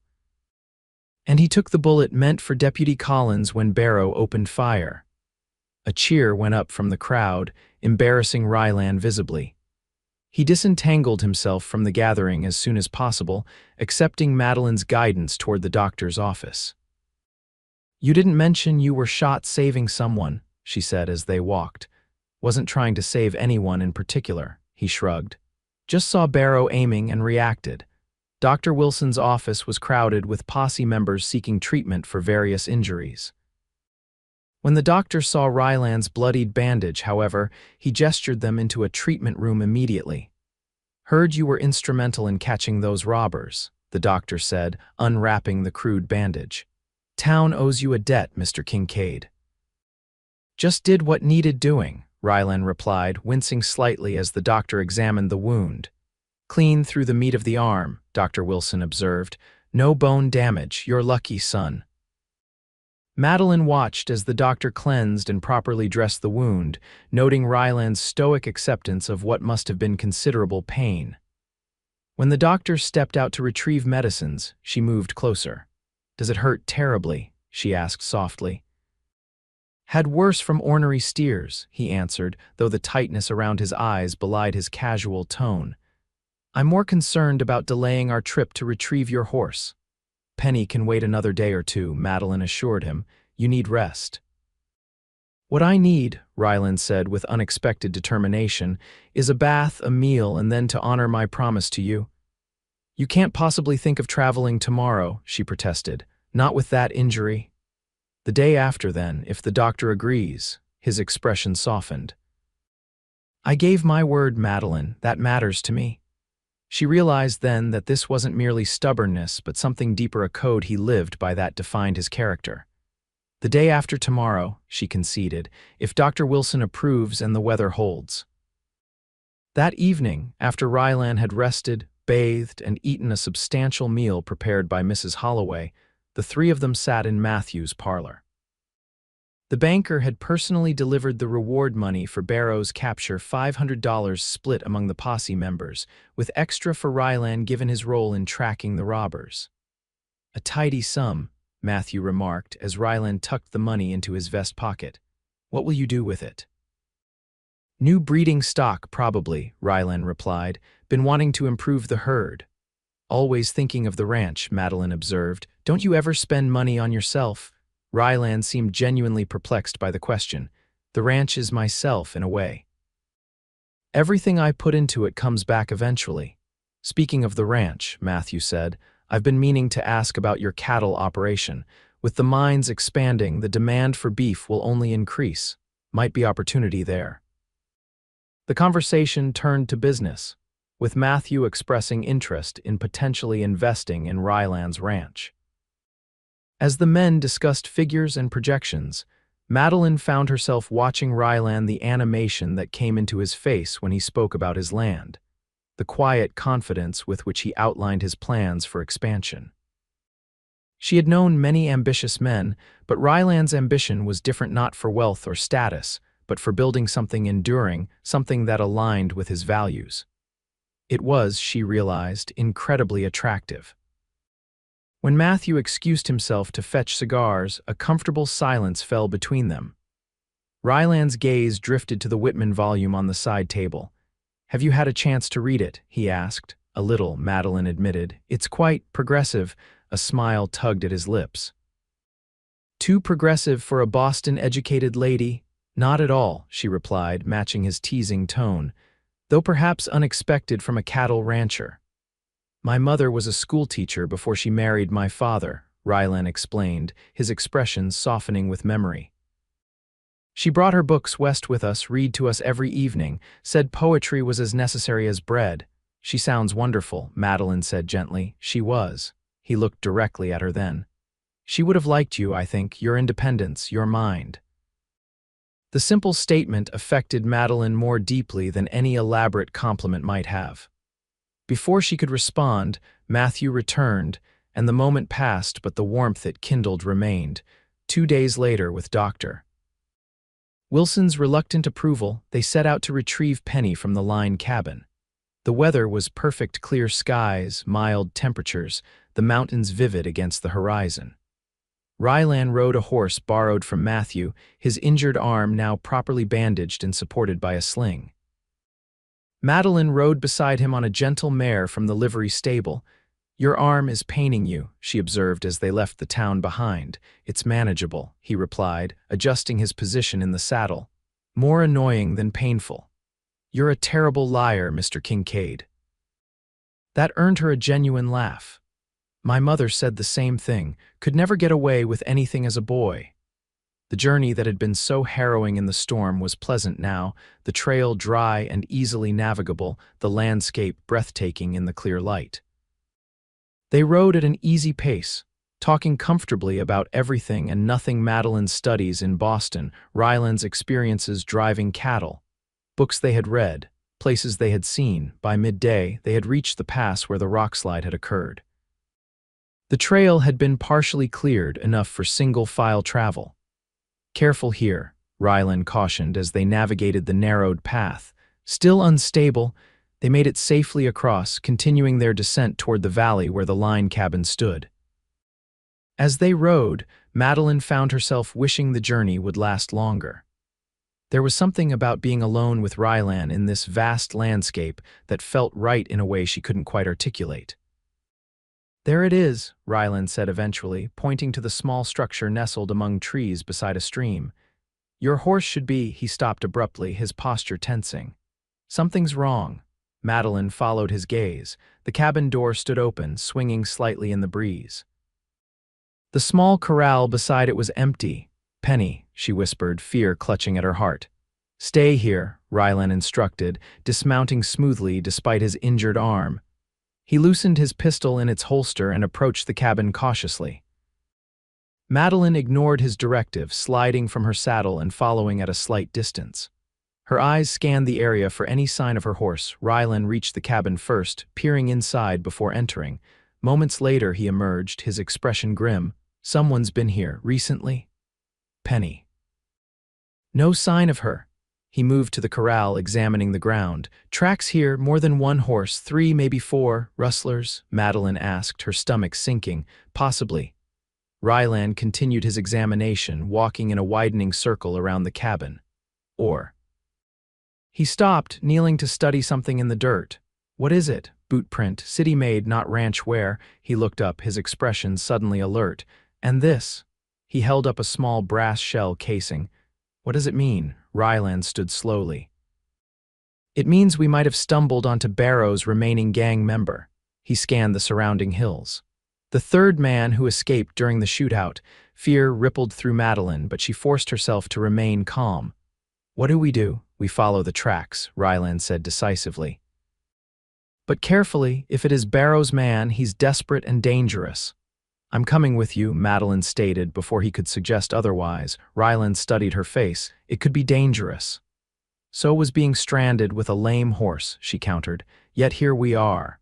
And he took the bullet meant for Deputy Collins when Barrow opened fire. A cheer went up from the crowd, embarrassing Ryland visibly. He disentangled himself from the gathering as soon as possible, accepting Madeline's guidance toward the doctor's office. "You didn't mention you were shot saving someone," she said as they walked. "Wasn't trying to save anyone in particular," he shrugged. "Just saw Barrow aiming and reacted." Dr. Wilson's office was crowded with posse members seeking treatment for various injuries. When the doctor saw Ryland's bloodied bandage, however, he gestured them into a treatment room immediately. "Heard you were instrumental in catching those robbers," the doctor said, unwrapping the crude bandage. "Town owes you a debt, Mr. Kincaid." "Just did what needed doing," Ryland replied, wincing slightly as the doctor examined the wound. "Clean through the meat of the arm," Dr. Wilson observed. "No bone damage. You're lucky, son." Madeline watched as the doctor cleansed and properly dressed the wound, noting Ryland's stoic acceptance of what must have been considerable pain. When the doctor stepped out to retrieve medicines, she moved closer. "Does it hurt terribly?" she asked softly. "Had worse from ornery steers," he answered, though the tightness around his eyes belied his casual tone. "I'm more concerned about delaying our trip to retrieve your horse." "Penny can wait another day or two," Madeline assured him. "You need rest." "What I need," Ryland said with unexpected determination, "is a bath, a meal, and then to honor my promise to you." "You can't possibly think of traveling tomorrow," she protested. "Not with that injury." "The day after, then, if the doctor agrees." His expression softened. "I gave my word, Madeline. That matters to me." She realized then that this wasn't merely stubbornness, but something deeper, a code he lived by that defined his character. "The day after tomorrow," she conceded, "if Dr. Wilson approves and the weather holds." That evening, after Ryland had rested, bathed, and eaten a substantial meal prepared by Mrs. Holloway, the three of them sat in Matthew's parlor. The banker had personally delivered the reward money for Barrow's capture, $500 split among the posse members, with extra for Ryland given his role in tracking the robbers. "A tidy sum," Matthew remarked as Ryland tucked the money into his vest pocket. "What will you do with it?" "New breeding stock, probably," Ryland replied. "Been wanting to improve the herd." "Always thinking of the ranch," Madeline observed. "Don't you ever spend money on yourself?" Ryland seemed genuinely perplexed by the question. "The ranch is myself, in a way. Everything I put into it comes back eventually." "Speaking of the ranch," Matthew said, "I've been meaning to ask about your cattle operation. With the mines expanding, the demand for beef will only increase. Might be opportunity there." The conversation turned to business, with Matthew expressing interest in potentially investing in Ryland's ranch. As the men discussed figures and projections, Madeline found herself watching Ryland, the animation that came into his face when he spoke about his land, the quiet confidence with which he outlined his plans for expansion. She had known many ambitious men, but Ryland's ambition was different, not for wealth or status, but for building something enduring, something that aligned with his values. It was, she realized, incredibly attractive. When Matthew excused himself to fetch cigars, a comfortable silence fell between them. Ryland's gaze drifted to the Whitman volume on the side table. "Have you had a chance to read it?" he asked. "A little," Madeline admitted. "It's quite progressive." A smile tugged at his lips. "Too progressive for a Boston-educated lady?" "Not at all," she replied, matching his teasing tone, "though perhaps unexpected from a cattle rancher." "My mother was a schoolteacher before she married my father," Ryland explained, his expression softening with memory. She brought her books west with us, read to us every evening, said poetry was as necessary as bread. She sounds wonderful, Madeline said gently. She was. He looked directly at her then. She would have liked you, I think, your independence, your mind. The simple statement affected Madeline more deeply than any elaborate compliment might have. Before she could respond, Matthew returned, and the moment passed, but the warmth it kindled remained. 2 days later, with Dr. Wilson's reluctant approval, they set out to retrieve Penny from the Line cabin. The weather was perfect, clear skies, mild temperatures, the mountains vivid against the horizon. Rylan rode a horse borrowed from Matthew, his injured arm now properly bandaged and supported by a sling. Madeline rode beside him on a gentle mare from the livery stable. "Your arm is paining you," she observed as they left the town behind. "It's manageable," he replied, adjusting his position in the saddle. "More annoying than painful." "You're a terrible liar, Mr. Kincaid." That earned her a genuine laugh. "My mother said the same thing, could never get away with anything as a boy." The journey that had been so harrowing in the storm was pleasant now, the trail dry and easily navigable, the landscape breathtaking in the clear light. They rode at an easy pace, talking comfortably about everything and nothing: Madeline's studies in Boston, Ryland's experiences driving cattle, books they had read, places they had seen. By midday, they had reached the pass where the rockslide had occurred. The trail had been partially cleared, enough for single-file travel. "Careful here," Ryland cautioned as they navigated the narrowed path. Still unstable, they made it safely across, continuing their descent toward the valley where the Line cabin stood. As they rode, Madeline found herself wishing the journey would last longer. There was something about being alone with Ryland in this vast landscape that felt right in a way she couldn't quite articulate. "There it is," Ryland said eventually, pointing to the small structure nestled among trees beside a stream. "Your horse should be—" He stopped abruptly, his posture tensing. "Something's wrong." Madeline followed his gaze. The cabin door stood open, swinging slightly in the breeze. The small corral beside it was empty. "Penny," she whispered, fear clutching at her heart. "Stay here," Ryland instructed, dismounting smoothly despite his injured arm. He loosened his pistol in its holster and approached the cabin cautiously. Madeline ignored his directive, sliding from her saddle and following at a slight distance. Her eyes scanned the area for any sign of her horse. Ryland reached the cabin first, peering inside before entering. Moments later he emerged, his expression grim. "Someone's been here recently?" "Penny." "No sign of her." He moved to the corral, examining the ground. "Tracks here, more than one horse, 3, maybe 4. Rustlers?" Madeline asked, her stomach sinking. "Possibly." Ryland continued his examination, walking in a widening circle around the cabin. "Or." He stopped, kneeling to study something in the dirt. "What is it?" "Boot print, city-made, not ranch wear." He looked up, his expression suddenly alert. "And this?" He held up a small brass shell casing. "What does it mean?" Ryland stood slowly. "It means we might have stumbled onto Barrow's remaining gang member." He scanned the surrounding hills. "The third man who escaped during the shootout." Fear rippled through Madeline, but she forced herself to remain calm. "What do? "We follow the tracks," Ryland said decisively. "But carefully. If it is Barrow's man, he's desperate and dangerous." "I'm coming with you," Madeline stated before he could suggest otherwise. Ryland studied her face. "It could be dangerous." "So was being stranded with a lame horse," she countered. "Yet here we are."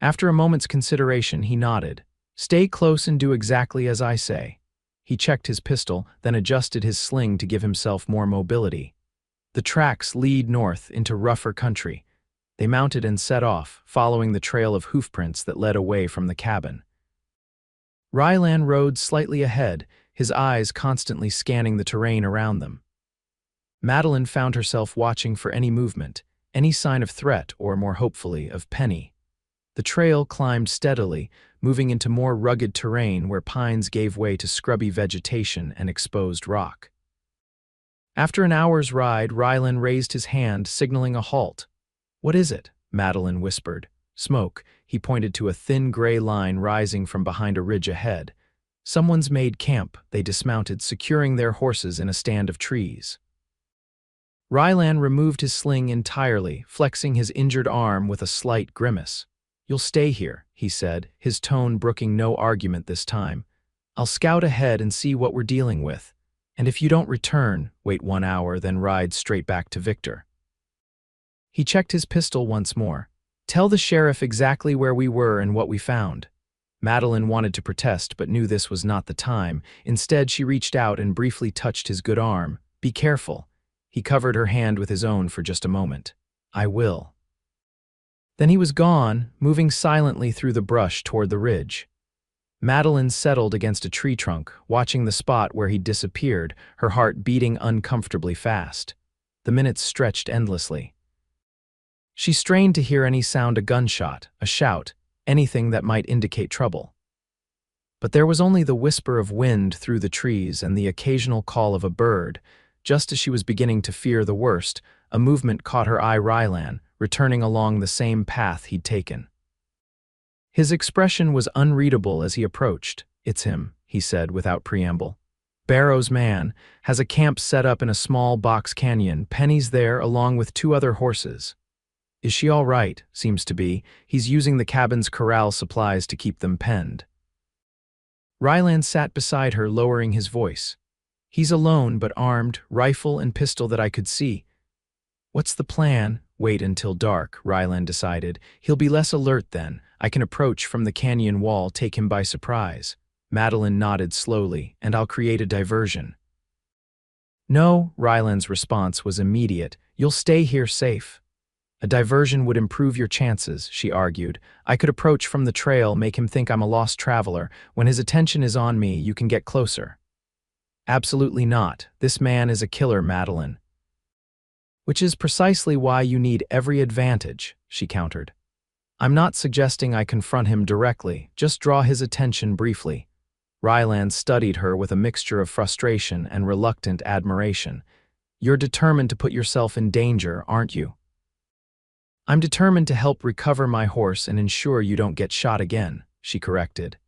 After a moment's consideration, he nodded. "Stay close and do exactly as I say." He checked his pistol, then adjusted his sling to give himself more mobility. The tracks lead north into rougher country. They mounted and set off, following the trail of hoofprints that led away from the cabin. Ryland rode slightly ahead, his eyes constantly scanning the terrain around them. Madeline found herself watching for any movement, any sign of threat or, more hopefully, of Penny. The trail climbed steadily, moving into more rugged terrain where pines gave way to scrubby vegetation and exposed rock. After an hour's ride, Ryland raised his hand, signaling a halt. "What is it?" Madeline whispered. "Smoke." He pointed to a thin gray line rising from behind a ridge ahead. Someone's made camp, they dismounted, securing their horses in a stand of trees. Rylan removed his sling entirely, flexing his injured arm with a slight grimace. "You'll stay here," he said, his tone brooking no argument this time. "I'll scout ahead and see what we're dealing with. And if you don't return, wait 1 hour, then ride straight back to Victor." He checked his pistol once more. "Tell the sheriff exactly where we were and what we found." Madeline wanted to protest, but knew this was not the time. Instead, she reached out and briefly touched his good arm. "Be careful." He covered her hand with his own for just a moment. "I will." Then he was gone, moving silently through the brush toward the ridge. Madeline settled against a tree trunk, watching the spot where he'd disappeared, her heart beating uncomfortably fast. The minutes stretched endlessly. She strained to hear any sound, a gunshot, a shout, anything that might indicate trouble. But there was only the whisper of wind through the trees and the occasional call of a bird. Just as she was beginning to fear the worst, a movement caught her eye. Rylan, returning along the same path he'd taken. His expression was unreadable as he approached. "It's him," he said without preamble. "Barrow's man has a camp set up in a small box canyon. Penny's there along with 2 other horses. Is she all right? Seems to be. He's using the cabin's corral supplies to keep them penned." Rylan sat beside her, lowering his voice. "He's alone but armed, rifle and pistol that I could see." "What's the plan?" "Wait until dark," Rylan decided. "He'll be less alert then. I can approach from the canyon wall, take him by surprise." Madeline nodded slowly. "And I'll create a diversion." "No," Rylan's response was immediate. "You'll stay here safe." "A diversion would improve your chances," she argued. "I could approach from the trail, make him think I'm a lost traveler. When his attention is on me, you can get closer." "Absolutely not. This man is a killer, Madeline." "Which is precisely why you need every advantage," she countered. "I'm not suggesting I confront him directly, just draw his attention briefly." Rylan studied her with a mixture of frustration and reluctant admiration. "You're determined to put yourself in danger, aren't you?" "I'm determined to help recover my horse and ensure you don't get shot again," she corrected.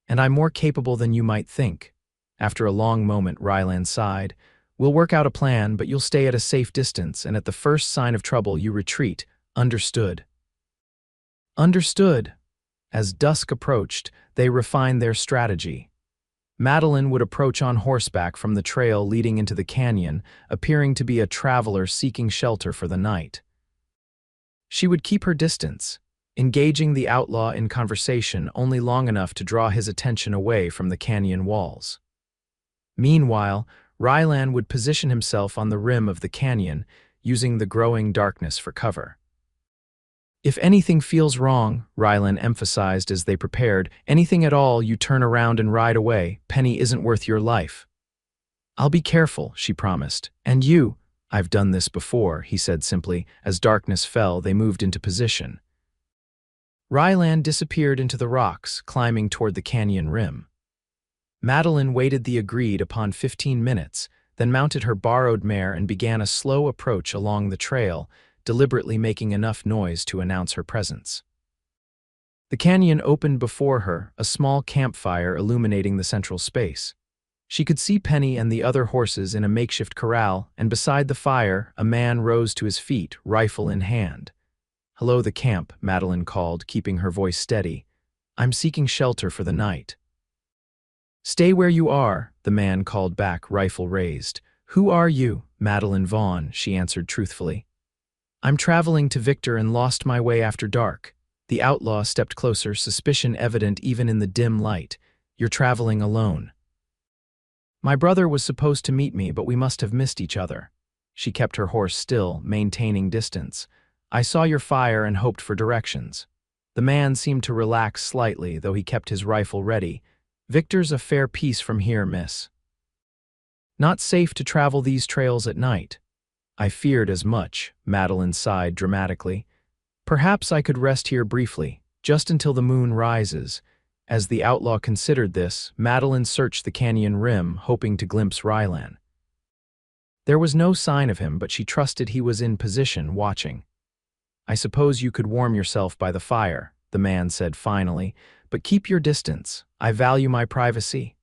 "And I'm more capable than you might think." After a long moment, Rylan sighed. "We'll work out a plan, but you'll stay at a safe distance, and at the first sign of trouble, you retreat. Understood?" "Understood." As dusk approached, they refined their strategy. Madeline would approach on horseback from the trail leading into the canyon, appearing to be a traveler seeking shelter for the night. She would keep her distance, engaging the outlaw in conversation only long enough to draw his attention away from the canyon walls. Meanwhile, Rylan would position himself on the rim of the canyon, using the growing darkness for cover. "If anything feels wrong," Rylan emphasized as they prepared, "anything at all, you turn around and ride away. Penny isn't worth your life." "I'll be careful," she promised. "And you?" "I've done this before," he said simply. As darkness fell, they moved into position. Rylan disappeared into the rocks, climbing toward the canyon rim. Madeline waited the agreed upon 15 minutes, then mounted her borrowed mare and began a slow approach along the trail, deliberately making enough noise to announce her presence. The canyon opened before her, a small campfire illuminating the central space. She could see Penny and the other horses in a makeshift corral, and beside the fire, a man rose to his feet, rifle in hand. "Hello, the camp," Madeline called, keeping her voice steady. "I'm seeking shelter for the night." "Stay where you are," the man called back, rifle raised. "Who are you?" "Madeline Vaughn," she answered truthfully. "I'm traveling to Victor and lost my way after dark." The outlaw stepped closer, suspicion evident even in the dim light. "You're traveling alone." "My brother was supposed to meet me, but we must have missed each other." She kept her horse still, maintaining distance. "I saw your fire and hoped for directions." The man seemed to relax slightly, though he kept his rifle ready. "Victor's a fair piece from here, miss." "Not safe to travel these trails at night." "I feared as much," Madeline sighed dramatically. "Perhaps I could rest here briefly, just until the moon rises." As the outlaw considered this, Madeline searched the canyon rim, hoping to glimpse Rylan. There was no sign of him, but she trusted he was in position, watching. "I suppose you could warm yourself by the fire," the man said finally, "but keep your distance. I value my privacy."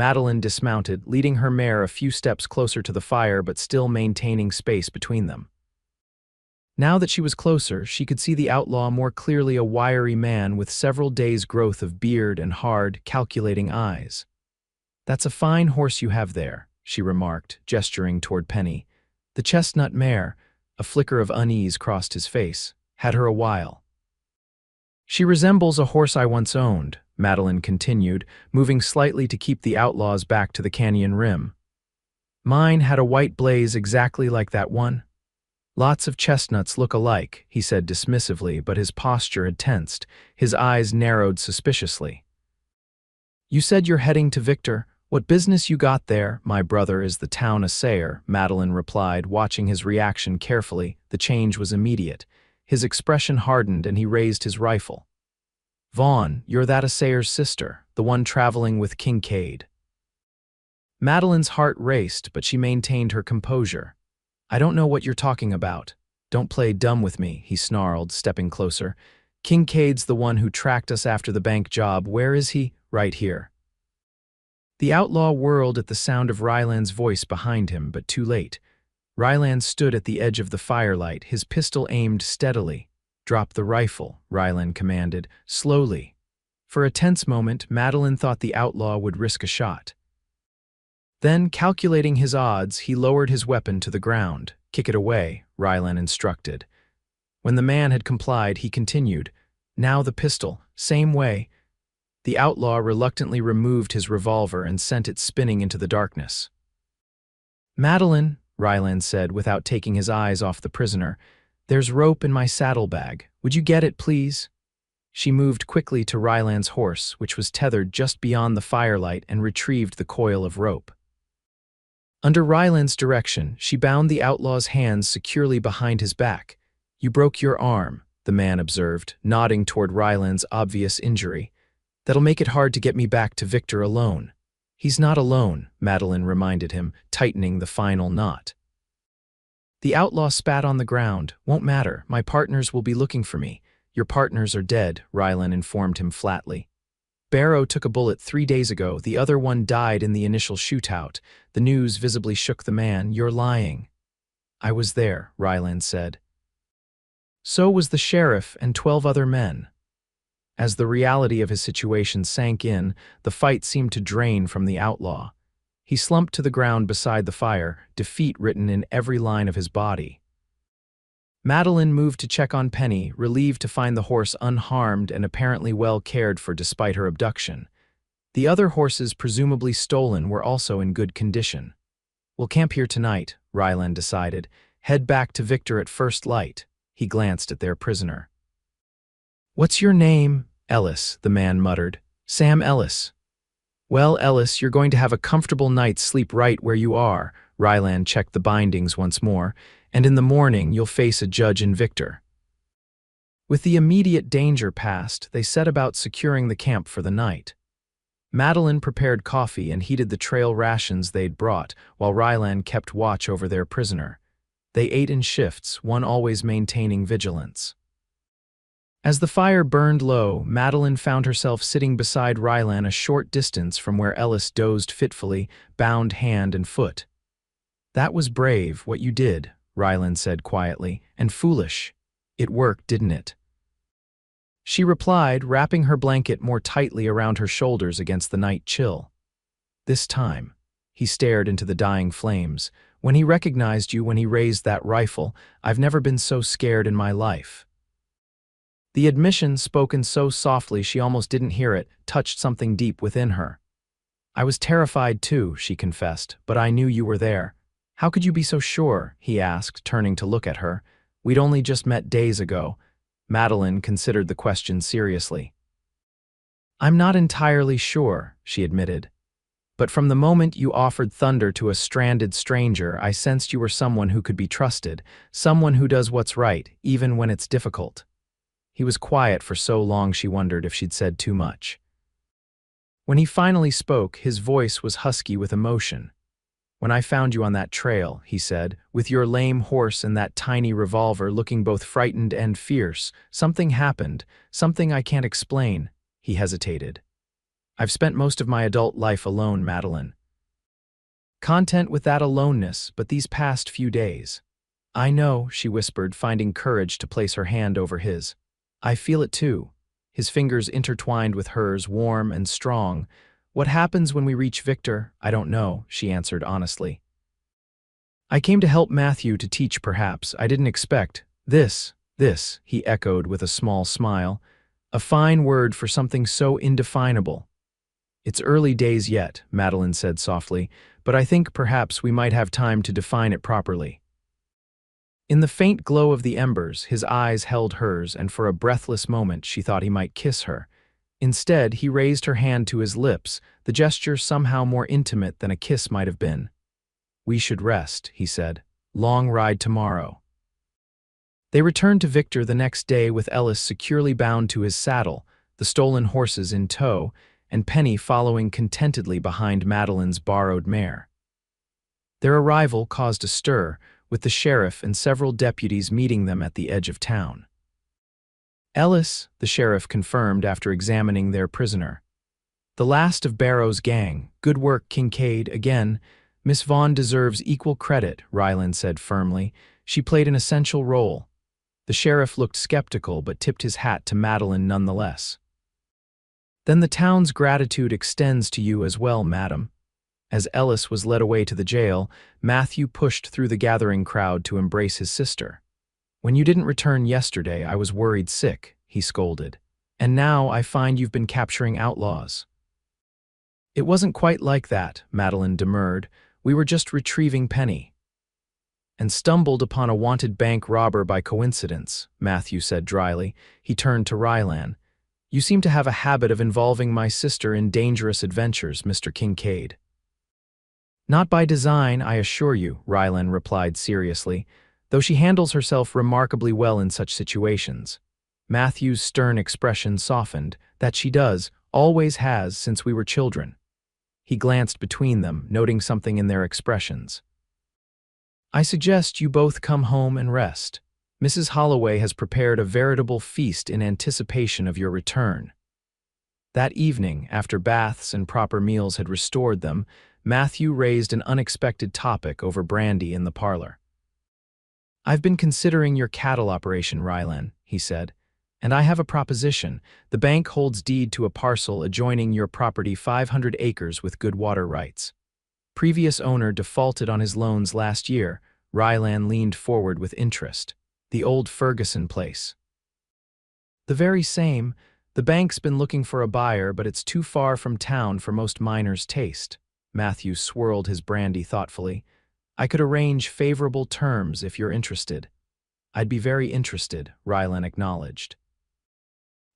Madeline dismounted, leading her mare a few steps closer to the fire but still maintaining space between them. Now that she was closer, she could see the outlaw more clearly, a wiry man with several days' growth of beard and hard, calculating eyes. "That's a fine horse you have there," she remarked, gesturing toward Penny. The chestnut mare, a flicker of unease crossed his face, had her a while. "She resembles a horse I once owned," Madeline continued, moving slightly to keep the outlaw's back to the canyon rim. "Mine had a white blaze exactly like that one." "Lots of chestnuts look alike," he said dismissively, but his posture had tensed, his eyes narrowed suspiciously. "You said you're heading to Victor. What business you got there?" "My brother is the town assayer," Madeline replied, watching his reaction carefully. The change was immediate. His expression hardened and he raised his rifle. "Vaughn, you're that assayer's sister, the one traveling with Kincaid." Madeline's heart raced, but she maintained her composure. "I don't know what you're talking about. Don't play dumb with me," he snarled, stepping closer. "Kincaid's the one who tracked us after the bank job. Where is he?" "Right here." The outlaw whirled at the sound of Ryland's voice behind him, but too late. Ryland stood at the edge of the firelight, his pistol aimed steadily. "Drop the rifle," Ryland commanded, slowly. For a tense moment, Madeline thought the outlaw would risk a shot. Then, calculating his odds, he lowered his weapon to the ground. "Kick it away," Ryland instructed. When the man had complied, he continued, "Now the pistol, same way." The outlaw reluctantly removed his revolver and sent it spinning into the darkness. "Madeline," Ryland said without taking his eyes off the prisoner, "there's rope in my saddlebag. Would you get it, please?" She moved quickly to Ryland's horse, which was tethered just beyond the firelight, and retrieved the coil of rope. Under Ryland's direction, she bound the outlaw's hands securely behind his back. "You broke your arm," the man observed, nodding toward Ryland's obvious injury. "That'll make it hard to get me back to Victor alone." "He's not alone," Madeline reminded him, tightening the final knot. The outlaw spat on the ground. "Won't matter. My partners will be looking for me." "Your partners are dead," Ryland informed him flatly. "Barrow took a bullet 3 days ago. The other one died in the initial shootout." The news visibly shook the man. "You're lying." "I was there," Ryland said. So was the sheriff and 12 other men. As the reality of his situation sank in, the fight seemed to drain from the outlaw. He slumped to the ground beside the fire, defeat written in every line of his body. Madeline moved to check on Penny, relieved to find the horse unharmed and apparently well cared for despite her abduction. The other horses, presumably stolen, were also in good condition. "We'll camp here tonight," Ryland decided. "Head back to Victor at first light." He glanced at their prisoner. "What's your name?" "Ellis," the man muttered. "Sam Ellis." "Well, Ellis, you're going to have a comfortable night's sleep right where you are." Ryland checked the bindings once more. "And in the morning, you'll face a judge in Victor." With the immediate danger past, they set about securing the camp for the night. Madeline prepared coffee and heated the trail rations they'd brought, while Ryland kept watch over their prisoner. They ate in shifts, one always maintaining vigilance. As the fire burned low, Madeline found herself sitting beside Ryland a short distance from where Ellis dozed fitfully, bound hand and foot. "That was brave, what you did," Ryland said quietly, "and foolish. It worked, didn't it?" She replied, wrapping her blanket more tightly around her shoulders against the night chill. "This time." He stared into the dying flames. "When he recognized you, when he raised that rifle, I've never been so scared in my life." The admission, spoken so softly she almost didn't hear it, touched something deep within her. "I was terrified too," she confessed, "but I knew you were there." "How could you be so sure?" he asked, turning to look at her. "We'd only just met days ago." Madeline considered the question seriously. "I'm not entirely sure," she admitted. "But from the moment you offered thunder to a stranded stranger, I sensed you were someone who could be trusted, someone who does what's right, even when it's difficult." He was quiet for so long she wondered if she'd said too much. When he finally spoke, his voice was husky with emotion. "When I found you on that trail," he said, "with your lame horse and that tiny revolver, looking both frightened and fierce, something happened, something I can't explain." He hesitated. I've spent most of my adult life alone, Madeline. Content with that aloneness, but these past few days. I know, she whispered, finding courage to place her hand over his. I feel it too. His fingers intertwined with hers, warm and strong. What happens when we reach Victor? I don't know, she answered honestly. I came to help Matthew to teach, perhaps. I didn't expect. This, he echoed with a small smile. A fine word for something so indefinable. It's early days yet, Madeline said softly, but I think perhaps we might have time to define it properly. In the faint glow of the embers, his eyes held hers, and for a breathless moment she thought he might kiss her. Instead, he raised her hand to his lips, the gesture somehow more intimate than a kiss might have been. We should rest, he said. Long ride tomorrow. They returned to Victor the next day with Ellis securely bound to his saddle, the stolen horses in tow, and Penny following contentedly behind Madeline's borrowed mare. Their arrival caused a stir, with the sheriff and several deputies meeting them at the edge of town. Ellis, the sheriff confirmed after examining their prisoner. The last of Barrow's gang. Good work, Kincaid, again. Miss Vaughn deserves equal credit, Ryland said firmly. She played an essential role. The sheriff looked skeptical but tipped his hat to Madeline nonetheless. Then the town's gratitude extends to you as well, madam. As Ellis was led away to the jail, Matthew pushed through the gathering crowd to embrace his sister. When you didn't return yesterday, I was worried sick, he scolded. And now I find you've been capturing outlaws. It wasn't quite like that, Madeline demurred. We were just retrieving Penny. And stumbled upon a wanted bank robber by coincidence, Matthew said dryly. He turned to Rylan. You seem to have a habit of involving my sister in dangerous adventures, Mr. Kincaid. Not by design, I assure you, Rylan replied seriously, though she handles herself remarkably well in such situations. Matthew's stern expression softened. That she does, always has since we were children. He glanced between them, noting something in their expressions. I suggest you both come home and rest. Mrs. Holloway has prepared a veritable feast in anticipation of your return. That evening, after baths and proper meals had restored them, Matthew raised an unexpected topic over brandy in the parlor. I've been considering your cattle operation, Rylan, he said, and I have a proposition. The bank holds deed to a parcel adjoining your property 500 acres with good water rights. Previous owner defaulted on his loans last year. Rylan leaned forward with interest. The old Ferguson place. The very same. The bank's been looking for a buyer, but it's too far from town for most miners' taste. Matthew swirled his brandy thoughtfully. I could arrange favorable terms if you're interested. I'd be very interested, Rylan acknowledged.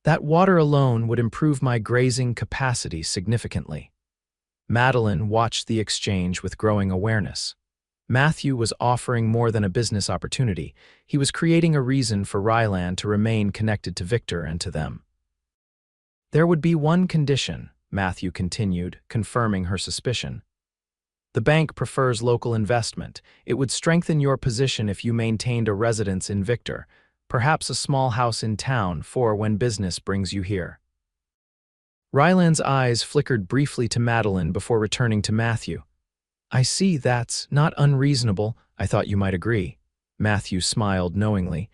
That water alone would improve my grazing capacity significantly. Madeline watched the exchange with growing awareness. Matthew was offering more than a business opportunity. He was creating a reason for Rylan to remain connected to Victor and to them. There would be one condition, Matthew continued, confirming her suspicion. The bank prefers local investment. It would strengthen your position if you maintained a residence in Victor, perhaps a small house in town for when business brings you here. Ryland's eyes flickered briefly to Madeline before returning to Matthew. I see, that's not unreasonable. I thought you might agree. Matthew smiled knowingly.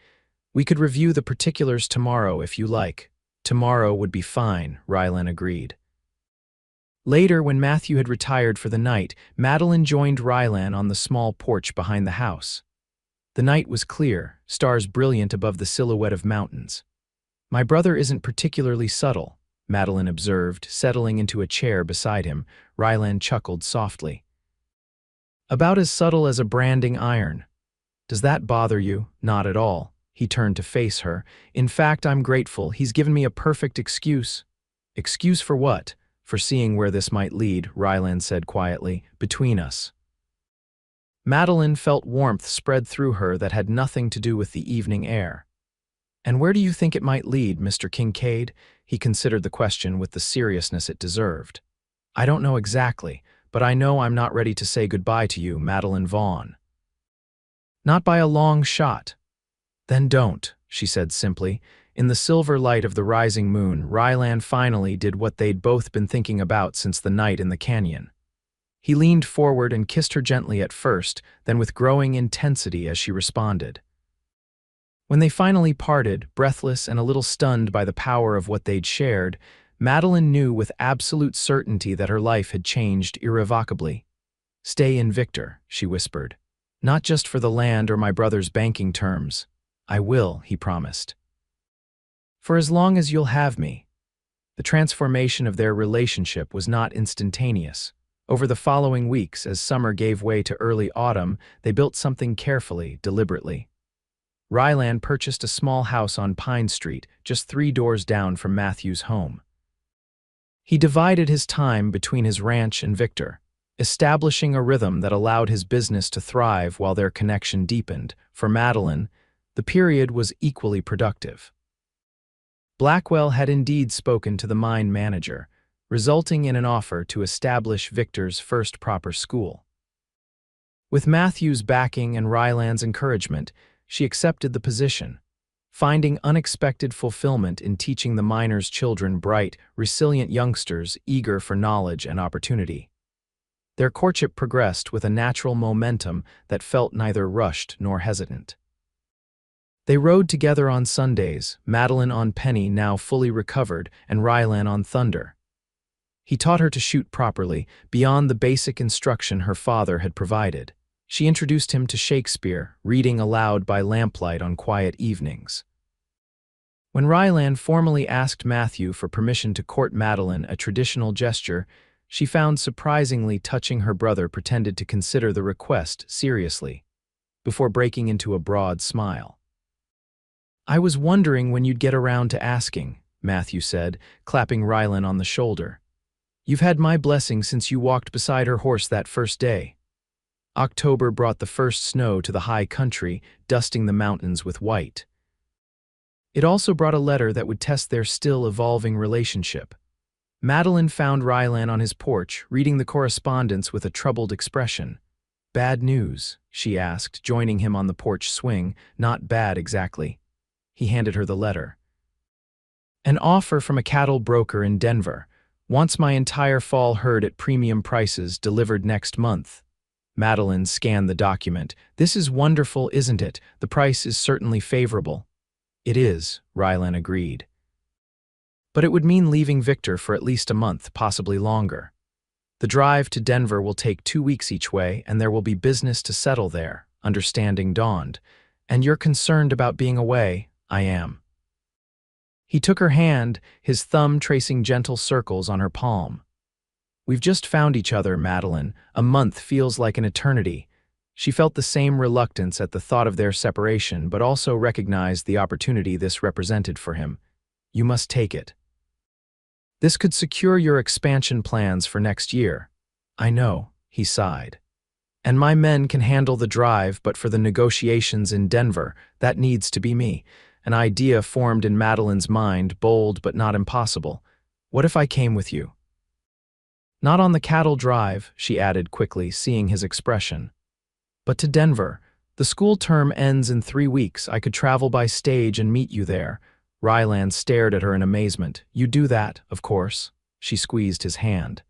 We could review the particulars tomorrow if you like. Tomorrow would be fine, Rylan agreed. Later, when Matthew had retired for the night, Madeline joined Rylan on the small porch behind the house. The night was clear, stars brilliant above the silhouette of mountains. My brother isn't particularly subtle, Madeline observed, settling into a chair beside him. Rylan chuckled softly. About as subtle as a branding iron. Does that bother you? Not at all. He turned to face her. In fact, I'm grateful. He's given me a perfect excuse. Excuse for what? For seeing where this might lead, Rylan said quietly, between us. Madeline felt warmth spread through her that had nothing to do with the evening air. And where do you think it might lead, Mr. Kincaid? He considered the question with the seriousness it deserved. I don't know exactly, but I know I'm not ready to say goodbye to you, Madeline Vaughn. Not by a long shot. Then don't, she said simply. In the silver light of the rising moon, Rylan finally did what they'd both been thinking about since the night in the canyon. He leaned forward and kissed her gently at first, then with growing intensity as she responded. When they finally parted, breathless and a little stunned by the power of what they'd shared, Madeline knew with absolute certainty that her life had changed irrevocably. "Stay in, Victor," she whispered. "Not just for the land or my brother's banking terms. I will," he promised. "For as long as you'll have me." The transformation of their relationship was not instantaneous. Over the following weeks, as summer gave way to early autumn, they built something carefully, deliberately. Rylan purchased a small house on Pine Street, just 3 doors down from Matthew's home. He divided his time between his ranch and Victor, establishing a rhythm that allowed his business to thrive while their connection deepened. For Madeline, the period was equally productive. Blackwell had indeed spoken to the mine manager, resulting in an offer to establish Victor's first proper school. With Matthew's backing and Rylan's encouragement, she accepted the position, finding unexpected fulfillment in teaching the miners' children bright, resilient youngsters eager for knowledge and opportunity. Their courtship progressed with a natural momentum that felt neither rushed nor hesitant. They rode together on Sundays, Madeline on Penny, now fully recovered, and Rylan on Thunder. He taught her to shoot properly, beyond the basic instruction her father had provided. She introduced him to Shakespeare, reading aloud by lamplight on quiet evenings. When Rylan formally asked Matthew for permission to court Madeline, a traditional gesture, she found surprisingly touching. Her brother pretended to consider the request seriously, before breaking into a broad smile. "I was wondering when you'd get around to asking," Matthew said, clapping Rylan on the shoulder. "You've had my blessing since you walked beside her horse that first day." October brought the first snow to the high country, dusting the mountains with white. It also brought a letter that would test their still evolving relationship. Madeline found Rylan on his porch, reading the correspondence with a troubled expression. "Bad news?" she asked, joining him on the porch swing. "Not bad exactly." He handed her the letter. "An offer from a cattle broker in Denver. Wants my entire fall herd at premium prices, delivered next month." Madeline scanned the document. "This is wonderful, isn't it? The price is certainly favorable." "It is," Rylan agreed. "But it would mean leaving Victor for at least a month, possibly longer. The drive to Denver will take 2 weeks each way, and there will be business to settle there," understanding dawned. "And you're concerned about being away." "I am." He took her hand, his thumb tracing gentle circles on her palm. "We've just found each other, Madeline. A month feels like an eternity." She felt the same reluctance at the thought of their separation, but also recognized the opportunity this represented for him. "You must take it. This could secure your expansion plans for next year." "I know," he sighed. "And my men can handle the drive, but for the negotiations in Denver, that needs to be me." An idea formed in Madeline's mind, bold but not impossible. "What if I came with you?" "Not on the cattle drive," she added quickly, seeing his expression. "But to Denver. The school term ends in 3 weeks. I could travel by stage and meet you there." Rylan stared at her in amazement. "You do that, of course." She squeezed his hand.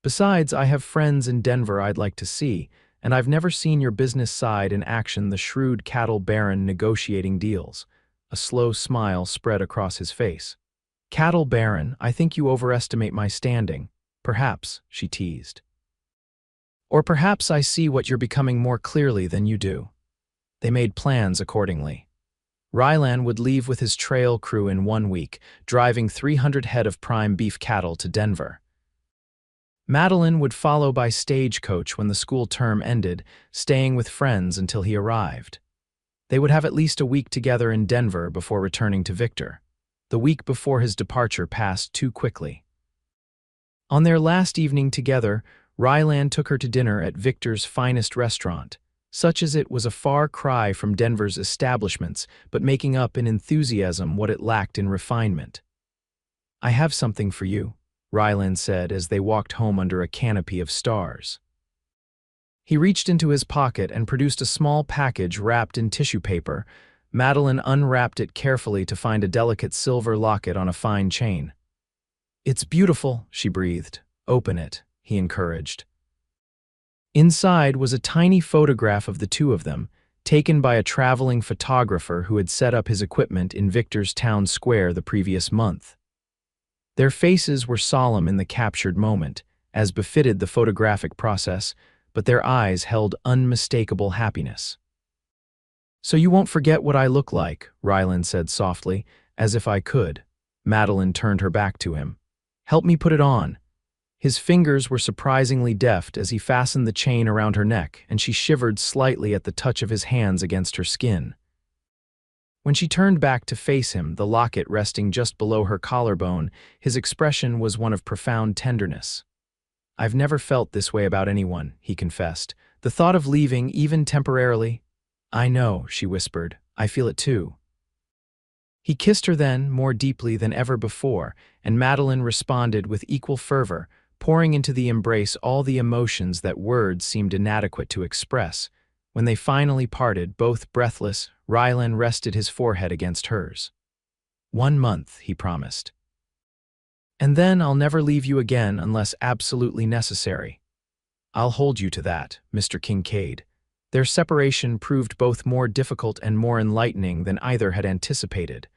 "Besides, I have friends in Denver I'd like to see, and I've never seen your business side in action, the shrewd cattle baron negotiating deals." A slow smile spread across his face. "Cattle baron, I think you overestimate my standing." "Perhaps," she teased. "Or perhaps I see what you're becoming more clearly than you do." They made plans accordingly. Rylan would leave with his trail crew in 1 week, driving 300 head of prime beef cattle to Denver. Madeline would follow by stagecoach when the school term ended, staying with friends until he arrived. They would have at least a week together in Denver before returning to Victor. The week before his departure passed too quickly. On their last evening together, Rylan took her to dinner at Victor's finest restaurant. Such as it was a far cry from Denver's establishments, but making up in enthusiasm what it lacked in refinement. "I have something for you," Rylan said as they walked home under a canopy of stars. He reached into his pocket and produced a small package wrapped in tissue paper. Madeline unwrapped it carefully to find a delicate silver locket on a fine chain. "It's beautiful," she breathed. "Open it," he encouraged. Inside was a tiny photograph of the two of them, taken by a traveling photographer who had set up his equipment in Victor's town square the previous month. Their faces were solemn in the captured moment, as befitted the photographic process, but their eyes held unmistakable happiness. "So you won't forget what I look like," Rylan said softly, "as if I could." Madeline turned her back to him. "Help me put it on." His fingers were surprisingly deft as he fastened the chain around her neck, and she shivered slightly at the touch of his hands against her skin. When she turned back to face him, the locket resting just below her collarbone, his expression was one of profound tenderness. "I've never felt this way about anyone," he confessed. "The thought of leaving, even temporarily—" "I know," she whispered. "I feel it too." He kissed her then, more deeply than ever before, and Madeline responded with equal fervor, pouring into the embrace all the emotions that words seemed inadequate to express. When they finally parted, both breathless, Rylan rested his forehead against hers. "1 month," he promised. "And then I'll never leave you again unless absolutely necessary." "I'll hold you to that, Mr. Kincaid." Their separation proved both more difficult and more enlightening than either had anticipated.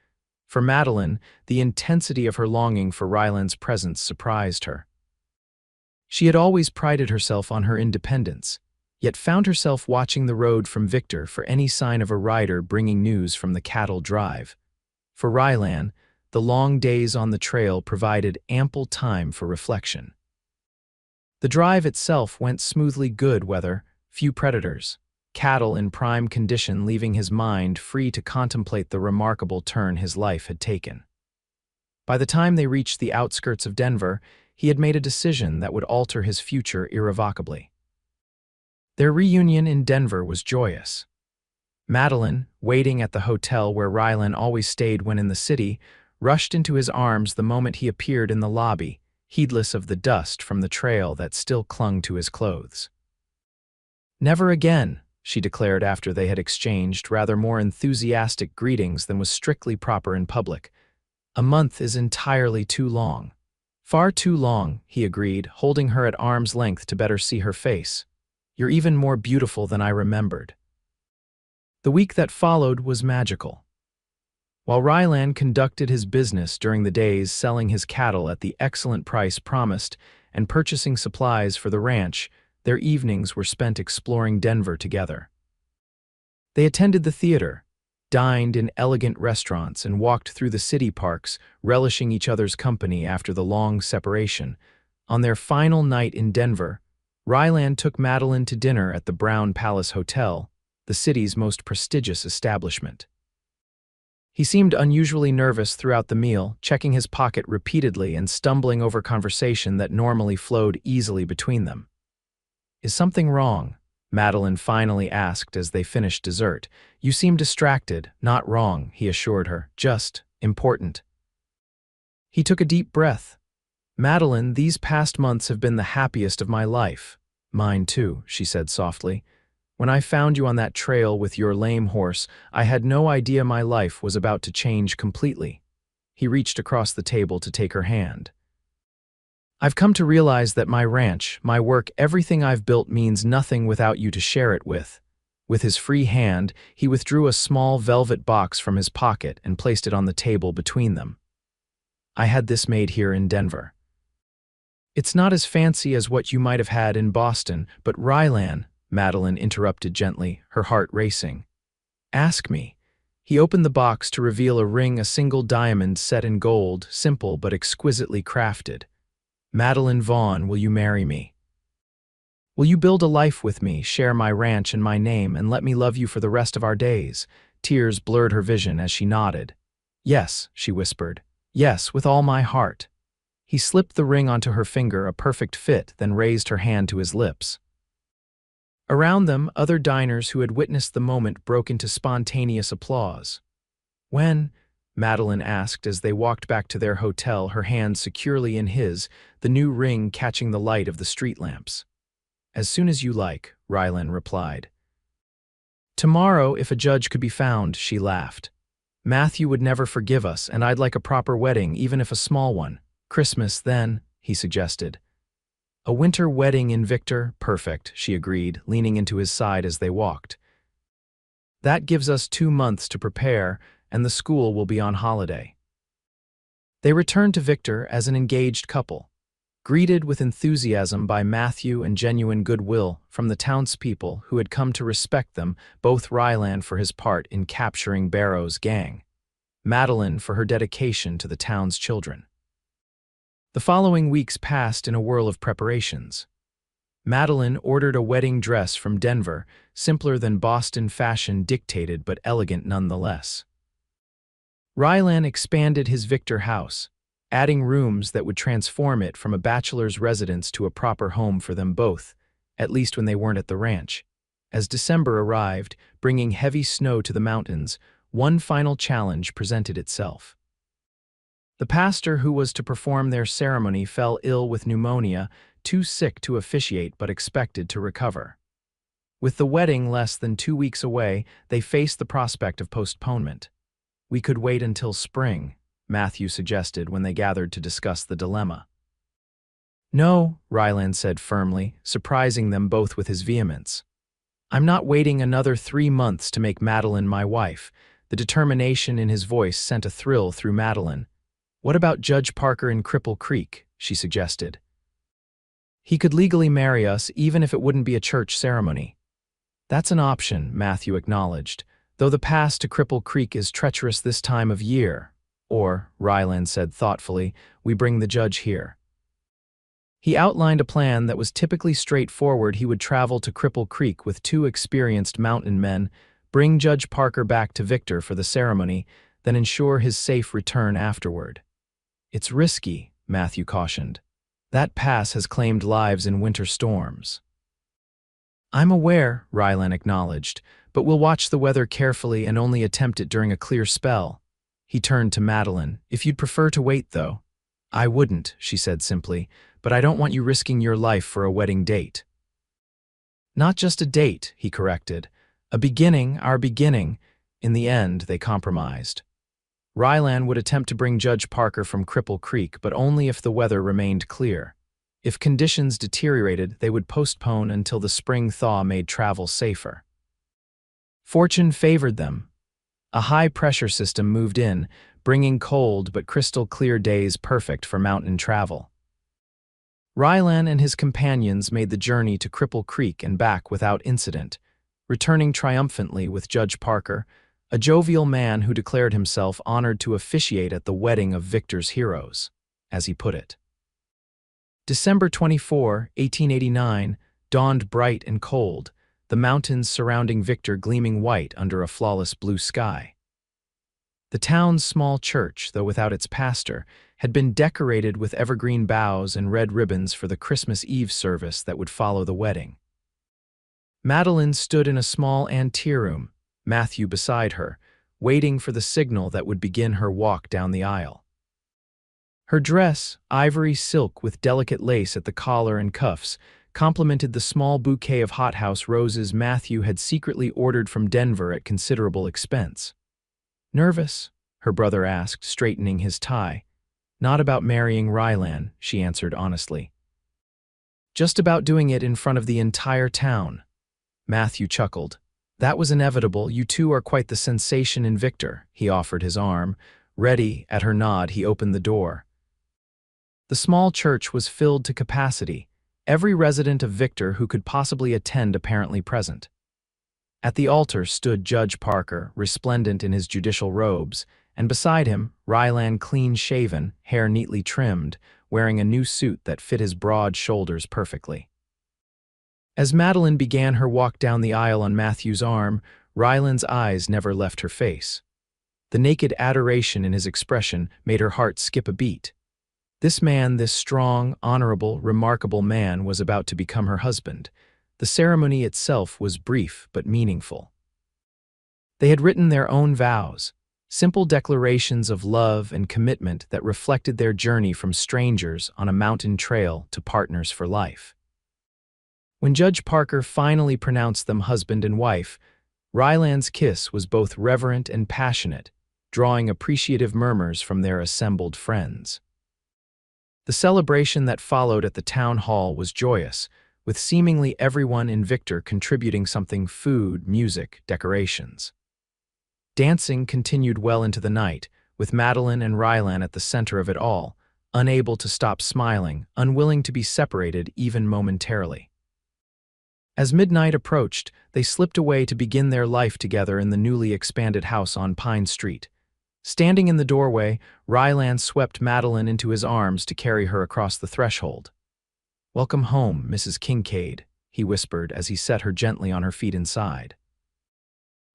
For Madeline, the intensity of her longing for Rylan's presence surprised her. She had always prided herself on her independence, yet found herself watching the road from Victor for any sign of a rider bringing news from the cattle drive. For Rylan, the long days on the trail provided ample time for reflection. The drive itself went smoothly, good weather, few predators, cattle in prime condition, leaving his mind free to contemplate the remarkable turn his life had taken. By the time they reached the outskirts of Denver, he had made a decision that would alter his future irrevocably. Their reunion in Denver was joyous. Madeline, waiting at the hotel where Rylan always stayed when in the city, rushed into his arms the moment he appeared in the lobby, heedless of the dust from the trail that still clung to his clothes. "Never again," she declared after they had exchanged rather more enthusiastic greetings than was strictly proper in public. "A month is entirely too long." "Far too long," he agreed, holding her at arm's length to better see her face. "You're even more beautiful than I remembered." The week that followed was magical. While Rylan conducted his business during the days, selling his cattle at the excellent price promised and purchasing supplies for the ranch, their evenings were spent exploring Denver together. They attended the theater, dined in elegant restaurants, and walked through the city parks, relishing each other's company after the long separation. On their final night in Denver, Rylan took Madeline to dinner at the Brown Palace Hotel, the city's most prestigious establishment. He seemed unusually nervous throughout the meal, checking his pocket repeatedly and stumbling over conversation that normally flowed easily between them. "Is something wrong?" Madeline finally asked as they finished dessert. "You seem distracted." "Not wrong," he assured her. "Just important." He took a deep breath. "Madeline, these past months have been the happiest of my life." "Mine too," she said softly. "When I found you on that trail with your lame horse, I had no idea my life was about to change completely." He reached across the table to take her hand. "I've come to realize that my ranch, my work, everything I've built means nothing without you to share it with." With his free hand, he withdrew a small velvet box from his pocket and placed it on the table between them. "I had this made here in Denver. It's not as fancy as what you might have had in Boston, but Rylan," Madeline interrupted gently, her heart racing. "Ask me." He opened the box to reveal a ring, a single diamond set in gold, simple but exquisitely crafted. "Madeline Vaughn, will you marry me? Will you build a life with me, share my ranch and my name, and let me love you for the rest of our days?" Tears blurred her vision as she nodded. "Yes," she whispered. "Yes, with all my heart." He slipped the ring onto her finger, a perfect fit, then raised her hand to his lips. Around them, other diners who had witnessed the moment broke into spontaneous applause. "When?" Madeline asked as they walked back to their hotel, her hand securely in his, the new ring catching the light of the street lamps. "As soon as you like," Rylan replied. Tomorrow, if a judge could be found, she laughed. Matthew would never forgive us, and I'd like a proper wedding, even if a small one. Christmas, then, he suggested. A winter wedding in Victor? Perfect, she agreed, leaning into his side as they walked. That gives us 2 months to prepare, and the school will be on holiday. They returned to Victor as an engaged couple, greeted with enthusiasm by Matthew and genuine goodwill from the townspeople who had come to respect them, both Ryland for his part in capturing Barrow's gang, Madeline for her dedication to the town's children. The following weeks passed in a whirl of preparations. Madeline ordered a wedding dress from Denver, simpler than Boston fashion dictated but elegant nonetheless. Ryland expanded his Victor house, adding rooms that would transform it from a bachelor's residence to a proper home for them both, at least when they weren't at the ranch. As December arrived, bringing heavy snow to the mountains, one final challenge presented itself. The pastor who was to perform their ceremony fell ill with pneumonia, too sick to officiate but expected to recover. With the wedding less than 2 weeks away, they faced the prospect of postponement. We could wait until spring, Matthew suggested when they gathered to discuss the dilemma. No, Ryland said firmly, surprising them both with his vehemence. I'm not waiting another 3 months to make Madeline my wife. The determination in his voice sent a thrill through Madeline. What about Judge Parker in Cripple Creek? She suggested. He could legally marry us even if it wouldn't be a church ceremony. That's an option, Matthew acknowledged, though the pass to Cripple Creek is treacherous this time of year. Or, Ryland said thoughtfully, we bring the judge here. He outlined a plan that was typically straightforward. He would travel to Cripple Creek with 2 experienced mountain men, bring Judge Parker back to Victor for the ceremony, then ensure his safe return afterward. It's risky, Matthew cautioned. That pass has claimed lives in winter storms. I'm aware, Ryland acknowledged, but we'll watch the weather carefully and only attempt it during a clear spell. He turned to Madeline. If you'd prefer to wait, though. I wouldn't, she said simply, but I don't want you risking your life for a wedding date. Not just a date, he corrected. A beginning, our beginning. In the end, they compromised. Ryland would attempt to bring Judge Parker from Cripple Creek, but only if the weather remained clear. If conditions deteriorated, they would postpone until the spring thaw made travel safer. Fortune favored them. A high-pressure system moved in, bringing cold but crystal-clear days perfect for mountain travel. Ryland and his companions made the journey to Cripple Creek and back without incident, returning triumphantly with Judge Parker, a jovial man who declared himself honored to officiate at the wedding of Victor's heroes, as he put it. December 24, 1889, dawned bright and cold, the mountains surrounding Victor gleaming white under a flawless blue sky. The town's small church, though without its pastor, had been decorated with evergreen boughs and red ribbons for the Christmas Eve service that would follow the wedding. Madeline stood in a small anteroom, Matthew beside her, waiting for the signal that would begin her walk down the aisle. Her dress, ivory silk with delicate lace at the collar and cuffs, complemented the small bouquet of hothouse roses Matthew had secretly ordered from Denver at considerable expense. Nervous? Her brother asked, straightening his tie. Not about marrying Ryland, she answered honestly. Just about doing it in front of the entire town. Matthew chuckled. That was inevitable. You two are quite the sensation in Victor. He offered his arm. Ready, at her nod, he opened the door. The small church was filled to capacity, every resident of Victor who could possibly attend apparently present. At the altar stood Judge Parker, resplendent in his judicial robes, and beside him, Ryland clean-shaven, hair neatly trimmed, wearing a new suit that fit his broad shoulders perfectly. As Madeline began her walk down the aisle on Matthew's arm, Ryland's eyes never left her face. The naked adoration in his expression made her heart skip a beat. This man, this strong, honorable, remarkable man, was about to become her husband. The ceremony itself was brief but meaningful. They had written their own vows, simple declarations of love and commitment that reflected their journey from strangers on a mountain trail to partners for life. When Judge Parker finally pronounced them husband and wife, Ryland's kiss was both reverent and passionate, drawing appreciative murmurs from their assembled friends. The celebration that followed at the town hall was joyous, with seemingly everyone in Victor contributing something: food, music, decorations. Dancing continued well into the night, with Madeline and Ryland at the center of it all, unable to stop smiling, unwilling to be separated even momentarily. As midnight approached, they slipped away to begin their life together in the newly expanded house on Pine Street. Standing in the doorway, Ryland swept Madeline into his arms to carry her across the threshold. "Welcome home, Mrs. Kincaid," he whispered as he set her gently on her feet inside.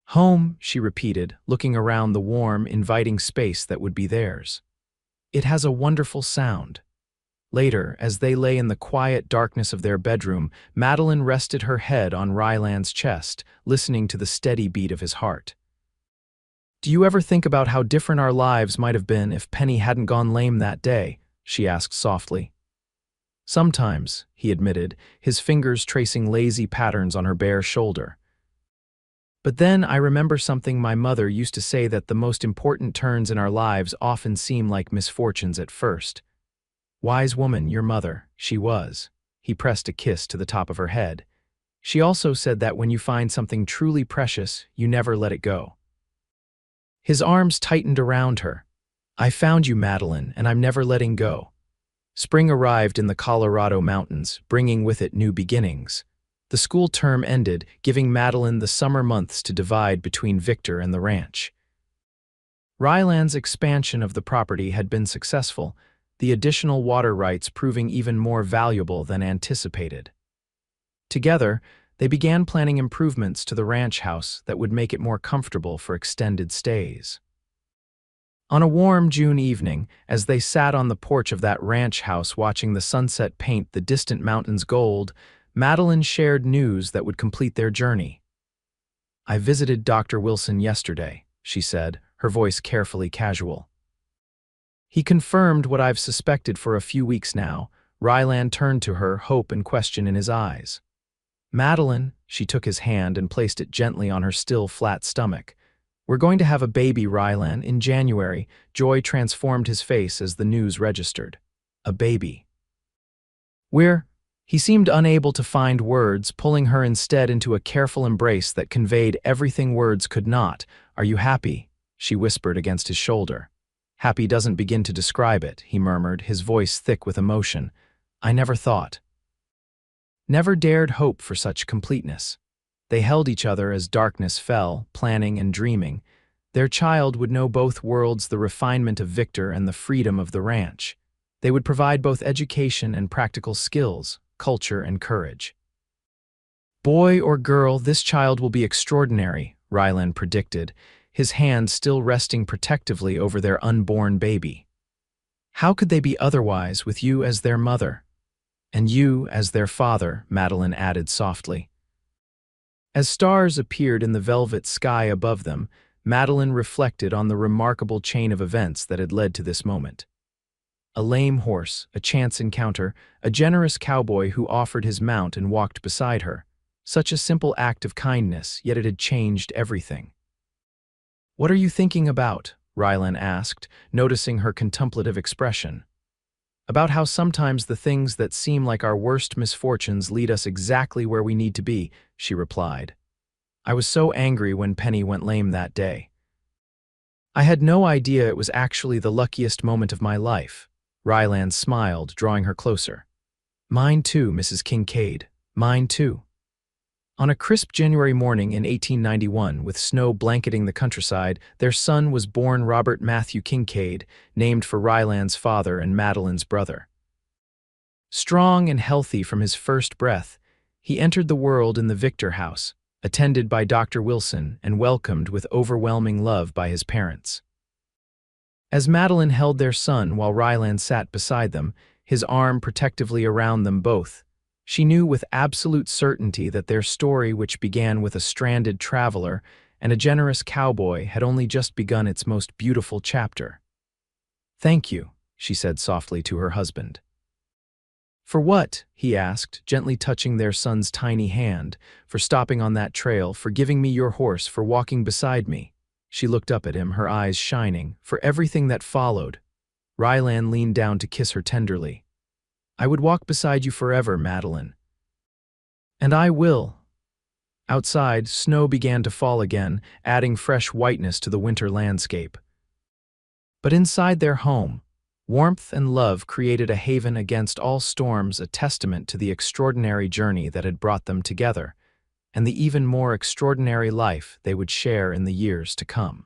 "Home," she repeated, looking around the warm, inviting space that would be theirs. "It has a wonderful sound." Later, as they lay in the quiet darkness of their bedroom, Madeline rested her head on Ryland's chest, listening to the steady beat of his heart. "Do you ever think about how different our lives might have been if Penny hadn't gone lame that day?" she asked softly. "Sometimes," he admitted, his fingers tracing lazy patterns on her bare shoulder. "But then I remember something my mother used to say, that the most important turns in our lives often seem like misfortunes at first. Wise woman, your mother, she was." He pressed a kiss to the top of her head. "She also said that when you find something truly precious, you never let it go." His arms tightened around her. "I found you, Madeline, and I'm never letting go." Spring arrived in the Colorado mountains, bringing with it new beginnings. The school term ended, giving Madeline the summer months to divide between Victor and the ranch. Ryland's expansion of the property had been successful, the additional water rights proving even more valuable than anticipated. Together, they began planning improvements to the ranch house that would make it more comfortable for extended stays. On a warm June evening, as they sat on the porch of that ranch house watching the sunset paint the distant mountains gold, Madeline shared news that would complete their journey. "I visited Dr. Wilson yesterday," she said, her voice carefully casual. "He confirmed what I've suspected for a few weeks now." Ryland turned to her, hope and question in his eyes. "Madeline," she took his hand and placed it gently on her still flat stomach. "We're going to have a baby, Ryland, in January." Joy transformed his face as the news registered. "A baby." He seemed unable to find words, pulling her instead into a careful embrace that conveyed everything words could not. "Are you happy?" she whispered against his shoulder. "Happy doesn't begin to describe it," he murmured, his voice thick with emotion. "I never thought, never dared hope for such completeness." They held each other as darkness fell, planning and dreaming. Their child would know both worlds, the refinement of Victor and the freedom of the ranch. They would provide both education and practical skills, culture and courage. "Boy or girl, this child will be extraordinary," Ryland predicted, his hand still resting protectively over their unborn baby. "How could they be otherwise with you as their mother?" "And you as their father," Madeline added softly. As stars appeared in the velvet sky above them, Madeline reflected on the remarkable chain of events that had led to this moment. A lame horse, a chance encounter, a generous cowboy who offered his mount and walked beside her. Such a simple act of kindness, yet it had changed everything. "What are you thinking about?" Ryland asked, noticing her contemplative expression. "About how sometimes the things that seem like our worst misfortunes lead us exactly where we need to be," she replied. "I was so angry when Penny went lame that day. I had no idea it was actually the luckiest moment of my life." Ryland smiled, drawing her closer. "Mine too, Mrs. Kincaid. Mine too." On a crisp January morning in 1891, with snow blanketing the countryside, their son was born, Robert Matthew Kincaid, named for Ryland's father and Madeline's brother. Strong and healthy from his first breath, he entered the world in the Victor house, attended by Dr. Wilson and welcomed with overwhelming love by his parents. As Madeline held their son while Ryland sat beside them, his arm protectively around them both, she knew with absolute certainty that their story, which began with a stranded traveler and a generous cowboy, had only just begun its most beautiful chapter. "Thank you," she said softly to her husband. For what? He asked, gently touching their son's tiny hand. For stopping on that trail, for giving me your horse, for walking beside me. She looked up at him, her eyes shining, for everything that followed. Rylan leaned down to kiss her tenderly. I would walk beside you forever, Madeline. And I will. Outside, snow began to fall again, adding fresh whiteness to the winter landscape. But inside their home, warmth and love created a haven against all storms, a testament to the extraordinary journey that had brought them together, and the even more extraordinary life they would share in the years to come.